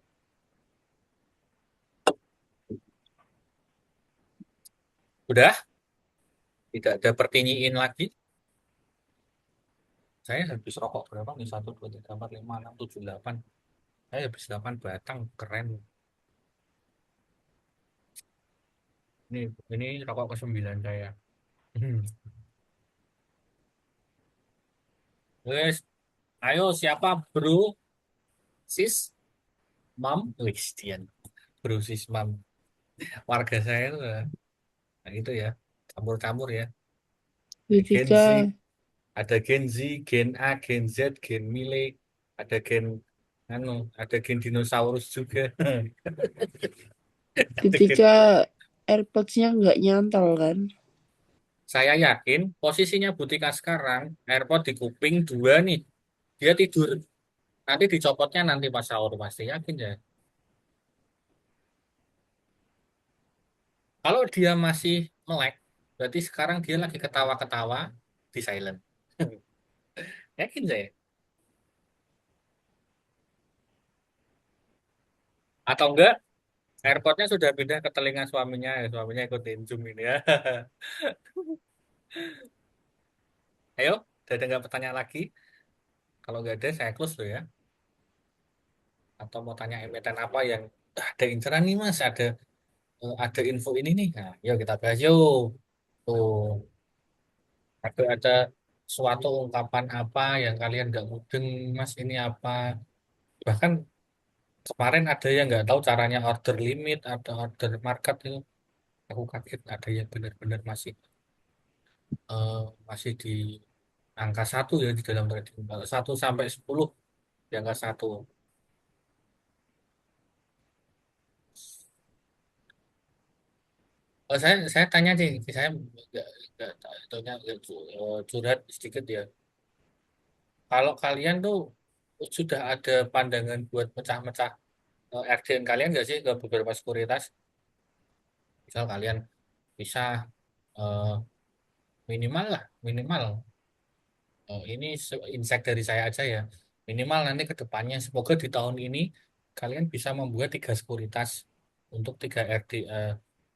Udah, tidak ada pertinyiin lagi. Saya habis rokok berapa nih? 1, 2, 3, 4, 5, 6, 7, 8. Saya habis 8 batang, keren. Ini ini rokok ke-9 saya. Wes, ayo siapa bro, sis, mam, wis Dian, bro, sis, mam. Warga saya itu, nah itu ya, campur-campur ya. Gen Judika, Z, ada Gen Z, Gen A, Gen Z, Gen Mile, ada Gen, anu, ada Gen dinosaurus juga. Ada Gen. Judika AirPods-nya nggak nyantol kan? Saya yakin posisinya Butika sekarang, AirPod di kuping 2 nih, dia tidur. Nanti dicopotnya nanti pas sahur pasti yakin ya. Kalau dia masih melek, berarti sekarang dia lagi ketawa-ketawa di silent. Yakin saya. Atau enggak, AirPodnya sudah pindah ke telinga suaminya, ya, suaminya ikutin Zoom ini ya. Ayo, udah ada nggak pertanyaan lagi? Kalau nggak ada, saya close loh ya. Atau mau tanya emiten apa yang ada inceran nih mas, ada info ini nih. Nah, yuk kita bahas yuk. Tuh, ada suatu ungkapan apa yang kalian nggak mudeng, mas ini apa? Bahkan kemarin ada yang nggak tahu caranya order limit atau order market itu. Aku kaget ada yang benar-benar eh, masih di angka 1 ya di dalam trading. Kalau 1 sampai 10 di angka 1. Saya tanya sih, saya nggak taunya curhat sedikit ya. Kalau kalian tuh sudah ada pandangan buat mecah-mecah RDN kalian nggak sih ke beberapa sekuritas? Misal kalian bisa eh, minimal lah, minimal. Ini insight dari saya aja ya. Minimal nanti ke depannya, semoga di tahun ini kalian bisa membuat 3 sekuritas untuk 3 RD.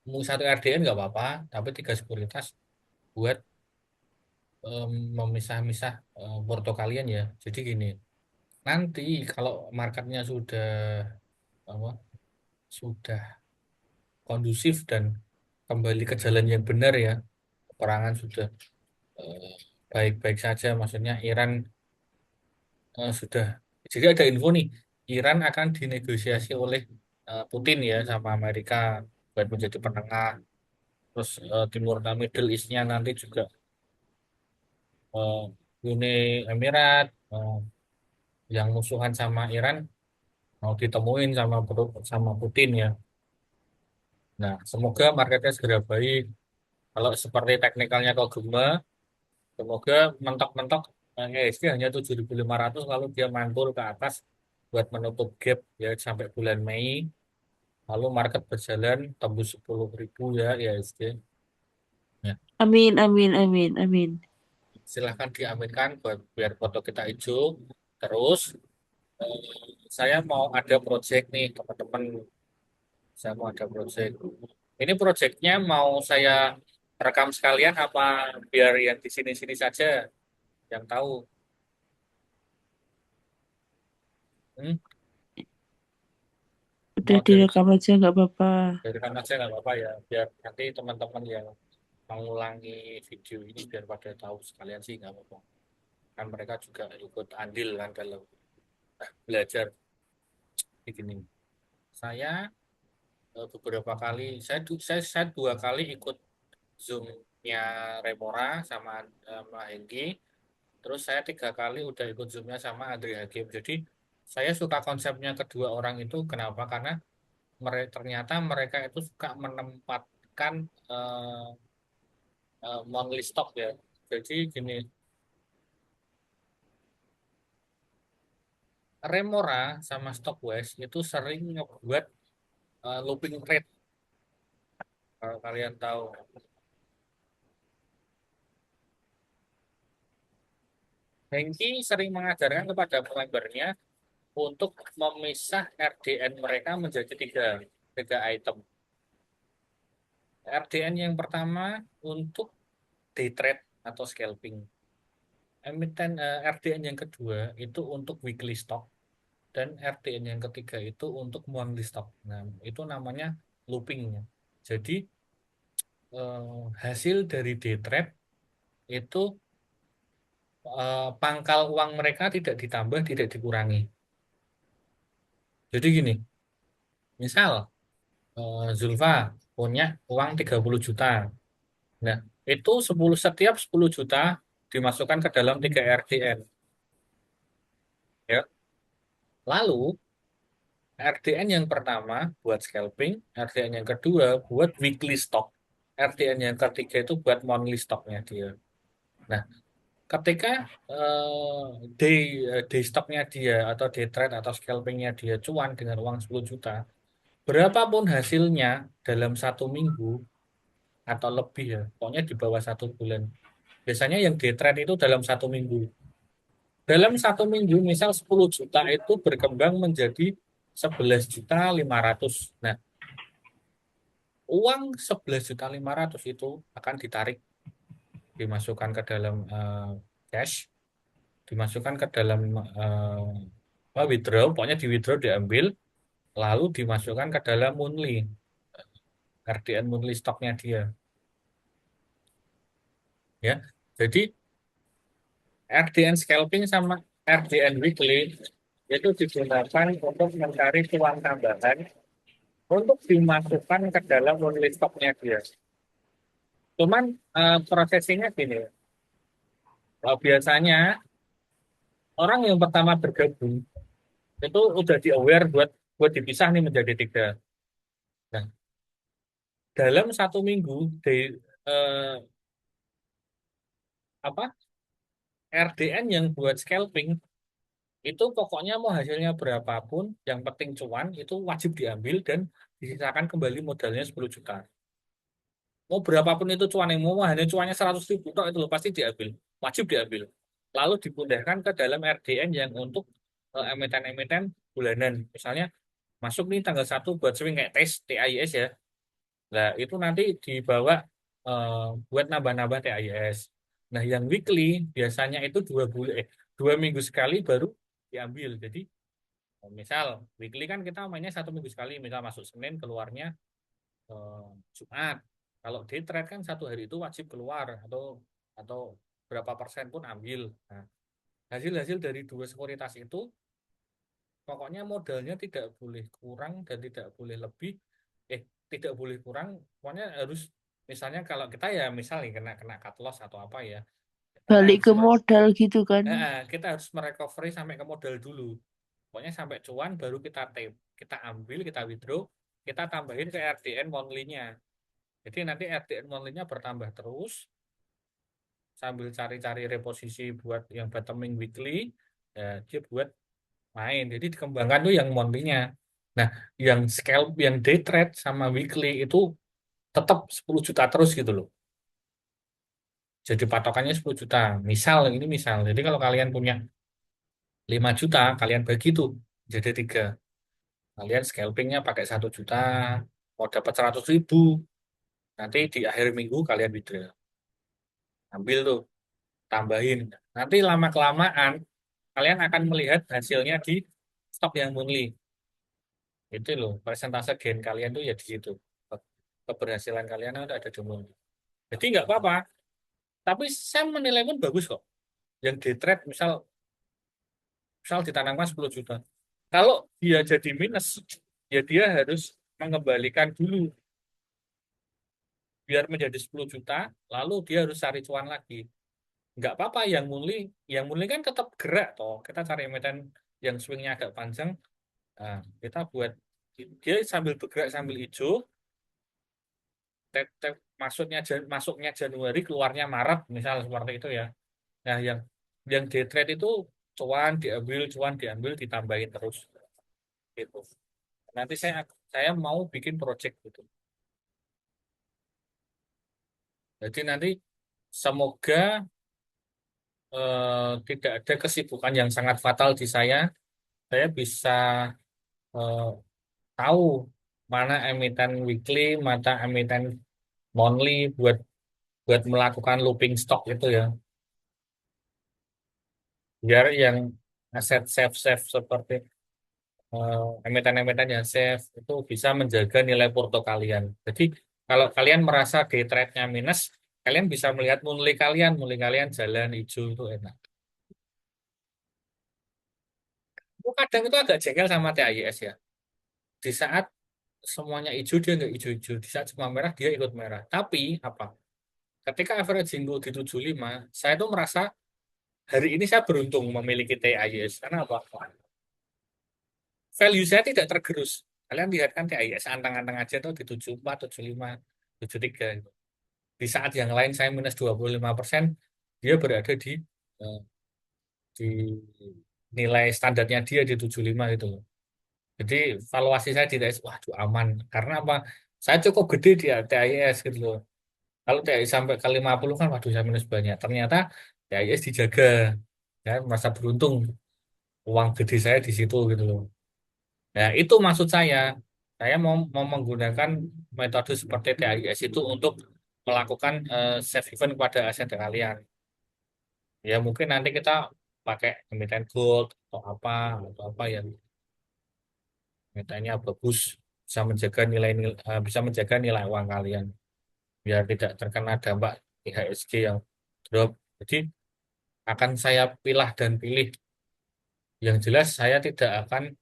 Mau 1 RDN nggak apa-apa, tapi 3 sekuritas buat memisah-misah porto kalian ya. Jadi gini, nanti kalau marketnya apa, sudah kondusif dan kembali ke jalan yang benar ya, perangan sudah eh, baik-baik saja. Maksudnya Iran sudah. Jadi ada info nih, Iran akan dinegosiasi oleh Putin ya sama Amerika buat menjadi penengah. Terus Timur dan Middle East-nya nanti juga eh, Uni Emirat yang musuhan sama Iran mau ditemuin sama Putin ya. Nah, semoga marketnya segera baik. Kalau seperti teknikalnya kok Gema, semoga mentok-mentok IHSG hanya 7.500 lalu dia mantul ke atas buat menutup gap ya sampai bulan Mei. Lalu market berjalan tembus 10.000 ya IHSG. Ya, Amin, amin, amin, amin. silahkan diaminkan buat biar foto kita hijau. Terus eh, saya mau ada project nih teman-teman. Saya mau ada project. Ini projectnya mau saya rekam sekalian apa biar yang di sini-sini saja yang tahu. Hmm? Udah Mau direkam aja nggak apa-apa. dari mana aja nggak apa-apa ya. Biar nanti teman-teman yang mengulangi video ini biar pada tahu sekalian sih nggak apa-apa. Kan mereka juga ikut andil kan dalam. Belajar begini. Saya beberapa kali, saya 2 kali ikut Zoom-nya Remora sama Hengki. Terus saya 3 kali udah ikut Zoom-nya sama Andri Hakim. Jadi saya suka konsepnya kedua orang itu. Kenapa? Karena ternyata mereka itu suka menempatkan monthly stock ya. Jadi gini, Remora sama Stockwise itu sering ngebuat looping trade. Kalau kalian tahu, Hengki sering mengajarkan kepada membernya untuk memisah RDN mereka menjadi tiga item. RDN yang pertama untuk day trade atau scalping. RDN yang kedua itu untuk weekly stock dan RDN yang ketiga itu untuk monthly stock. Nah, itu namanya loopingnya. Jadi hasil dari day trade itu pangkal uang mereka tidak ditambah, tidak dikurangi. Jadi gini, misal Zulfa punya uang 30 juta. Nah, itu setiap 10 juta dimasukkan ke dalam 3 RDN. Ya. Lalu RDN yang pertama buat scalping, RDN yang kedua buat weekly stock, RDN yang ketiga itu buat monthly stocknya dia. Nah, ketika day day stocknya dia atau day trade atau scalpingnya dia cuan dengan uang 10 juta, berapapun hasilnya dalam 1 minggu atau lebih ya, pokoknya di bawah 1 bulan. Biasanya yang day trade itu dalam 1 minggu. Dalam 1 minggu, misal 10 juta itu berkembang menjadi 11.500.000. Nah, uang 11.500.000 itu akan ditarik, dimasukkan ke dalam cash, dimasukkan ke dalam withdraw, pokoknya di withdraw diambil, lalu dimasukkan ke dalam monthly, RDN monthly stoknya dia. Ya, jadi RDN scalping sama RDN weekly itu digunakan untuk mencari uang tambahan untuk dimasukkan ke dalam monthly stocknya dia. Cuman prosesinya gini, biasanya orang yang pertama bergabung itu udah di aware buat dipisah nih menjadi 3. Nah, dalam 1 minggu eh, apa RDN yang buat scalping itu pokoknya mau hasilnya berapapun, yang penting cuan itu wajib diambil dan disisakan kembali modalnya 10 juta. Mau berapapun itu cuan yang mau hanya cuannya 100.000 tok itu loh, pasti diambil, wajib diambil. Lalu dipindahkan ke dalam RDN yang untuk emiten-emiten bulanan. Misalnya masuk nih tanggal 1 buat swing kayak tes TAIS ya. Nah, itu nanti dibawa eh, buat nambah-nambah TAIS. Nah, yang weekly biasanya itu 2 minggu sekali baru diambil. Jadi, misal weekly kan kita mainnya 1 minggu sekali. Misal masuk Senin, keluarnya eh, Jumat. Kalau day trade kan 1 hari itu wajib keluar atau berapa persen pun ambil. Nah, hasil-hasil dari 2 sekuritas itu pokoknya modalnya tidak boleh kurang dan tidak boleh lebih. Tidak boleh kurang. Pokoknya harus, misalnya kalau kita ya misalnya kena kena cut loss atau apa ya, kita Balik harus ke modal gitu kan. kita harus merecovery sampai ke modal dulu. Pokoknya sampai cuan baru kita ambil, kita withdraw, kita tambahin ke RDN monthly-nya. Jadi nanti RDN monthly-nya bertambah terus sambil cari-cari reposisi buat yang bottoming weekly, ya, dia buat main. Jadi dikembangkan tuh yang monthly-nya. Nah, yang scalp, yang day trade sama weekly itu tetap 10 juta terus gitu loh. Jadi patokannya 10 juta. Misal, ini misal. Jadi kalau kalian punya 5 juta, kalian bagi tuh jadi 3. Kalian scalpingnya pakai 1 juta, mau dapat 100.000. Nanti di akhir minggu kalian withdraw. Ambil tuh, tambahin. Nanti lama-kelamaan, kalian akan melihat hasilnya di stok yang monthly. Itu loh, persentase gain kalian tuh ya di situ. Keberhasilan kalian ada di monthly. Jadi nggak apa-apa. Tapi saya menilai pun bagus kok. Yang day trade misal misal ditanamkan 10 juta. Kalau dia jadi minus, ya dia harus mengembalikan dulu biar menjadi 10 juta, lalu dia harus cari cuan lagi. Nggak apa-apa yang muli kan tetap gerak toh. Kita cari emiten yang swingnya agak panjang, nah, kita buat dia sambil bergerak sambil hijau, masuknya Januari, keluarnya Maret, misal seperti itu ya. Nah, yang day trade itu cuan diambil, ditambahin terus gitu. Nanti saya mau bikin project gitu. Jadi nanti semoga tidak ada kesibukan yang sangat fatal di saya. Saya bisa eh, tahu mana emiten weekly, mana emiten monthly buat buat melakukan looping stock itu ya. Biar yang aset safe seperti emiten-emiten yang safe itu bisa menjaga nilai porto kalian. Jadi kalau kalian merasa day trade-nya minus, kalian bisa melihat monthly kalian jalan hijau itu enak. Aku kadang itu agak jengkel sama TAIS ya. Di saat semuanya hijau dia nggak hijau-hijau. Di saat semua merah dia ikut merah. Tapi apa? Ketika averaging goal di 75, saya tuh merasa hari ini saya beruntung memiliki TAIS. Karena apa? Value saya tidak tergerus. Kalian lihat kan TAIS antang-antang aja tuh di 74, 75, 73. Di saat yang lain saya minus 25%, dia berada eh, di nilai standarnya dia di 75 gitu loh. Jadi valuasi saya tidak, waduh aman. Karena apa? Saya cukup gede di TIS gitu loh. Kalau TIS sampai ke 50 kan, waduh saya minus banyak. Ternyata TIS dijaga. Saya merasa beruntung. Uang gede saya di situ gitu loh. Ya itu maksud saya. Saya mau menggunakan metode seperti TIS itu untuk melakukan safe haven kepada aset kalian. Ya mungkin nanti kita pakai emiten gold atau apa yang emitennya bagus, bisa menjaga nilai uang kalian biar tidak terkena dampak IHSG yang drop. Jadi akan saya pilah dan pilih. Yang jelas saya tidak akan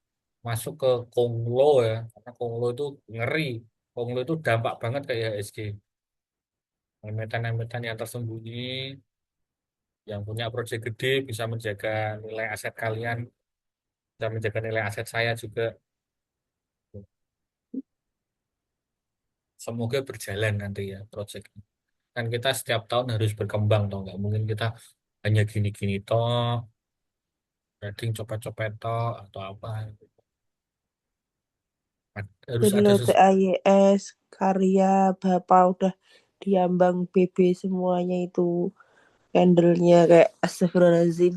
masuk ke Konglo ya, karena Konglo itu ngeri. Konglo itu dampak banget ke IHSG. Emiten-emiten yang tersembunyi, yang punya proyek gede bisa menjaga nilai aset kalian, bisa menjaga nilai aset saya juga. Semoga berjalan nanti ya proyek. Kan kita setiap tahun harus berkembang toh, nggak mungkin kita hanya gini-gini toh, trading copet-copet toh atau apa. Harus ada Bener TAYS, Karya, Bapak udah diambang BB semuanya itu. Candlenya kayak astagfirullahaladzim.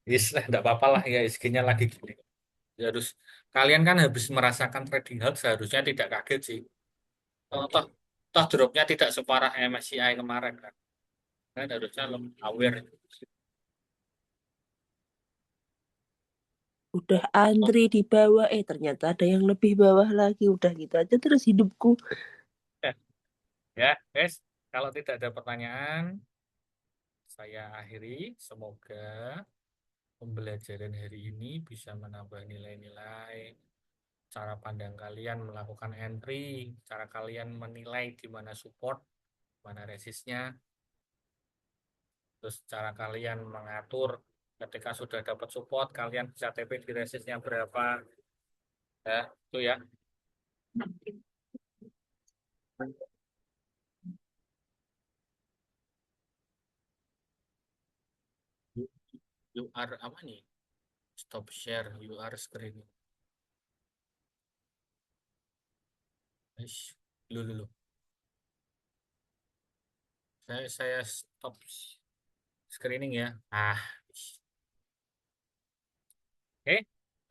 yes lah, nggak apa-apa lah ya SG-nya lagi gini. Ya, harus kalian kan habis merasakan trading halt seharusnya tidak kaget sih. Toh, toh dropnya tidak separah MSCI kemarin kan. Kan harusnya lebih aware. Udah antri di bawah, ternyata ada yang lebih bawah lagi. Udah gitu aja terus hidupku. Ya, guys, kalau tidak ada pertanyaan, saya akhiri. Semoga pembelajaran hari ini bisa menambah nilai-nilai cara pandang kalian melakukan entry, cara kalian menilai di mana support, mana resistnya, terus cara kalian mengatur ketika sudah dapat support, kalian bisa TP di resistnya berapa, ya, itu ya. You, you are apa nih? Stop share, you are screen. Ish, dulu. Saya stop screening ya. Ish. Oke.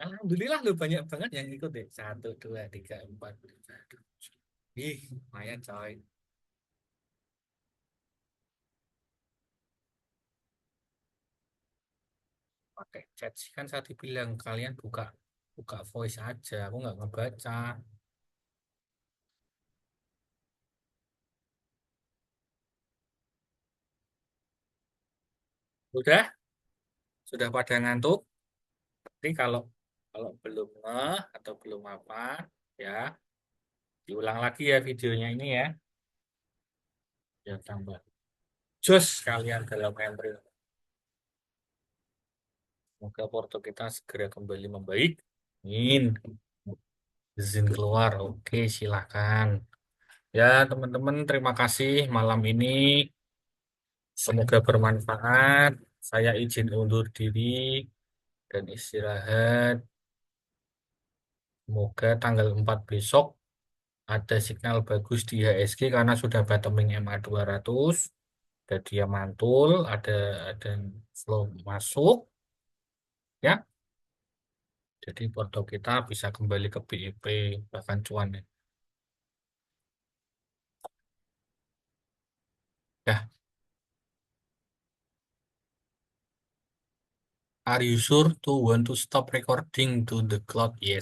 Alhamdulillah lu banyak banget yang ikut deh. 1, 2, 3, 4, 5, 6. Ih, lumayan coy. Pakai chat sih kan saya bilang kalian buka buka voice aja. Aku nggak ngebaca. Udah? Sudah pada ngantuk? Tapi kalau kalau belum ngeh atau belum apa, ya diulang lagi ya videonya ini ya. Ya tambah jos kalian dalam entry. Semoga Porto kita segera kembali membaik. Amin. Izin keluar. Oke, silakan. Ya, teman-teman, terima kasih malam ini. Semoga bermanfaat. Saya izin undur diri dan istirahat. Semoga tanggal 4 besok ada sinyal bagus di HSG karena sudah bottoming MA200. Ada dia mantul, ada flow masuk, ya. Jadi Porto kita bisa kembali ke BIP bahkan cuan ya. Ya, are you sure to want to stop recording to the cloud? Yes.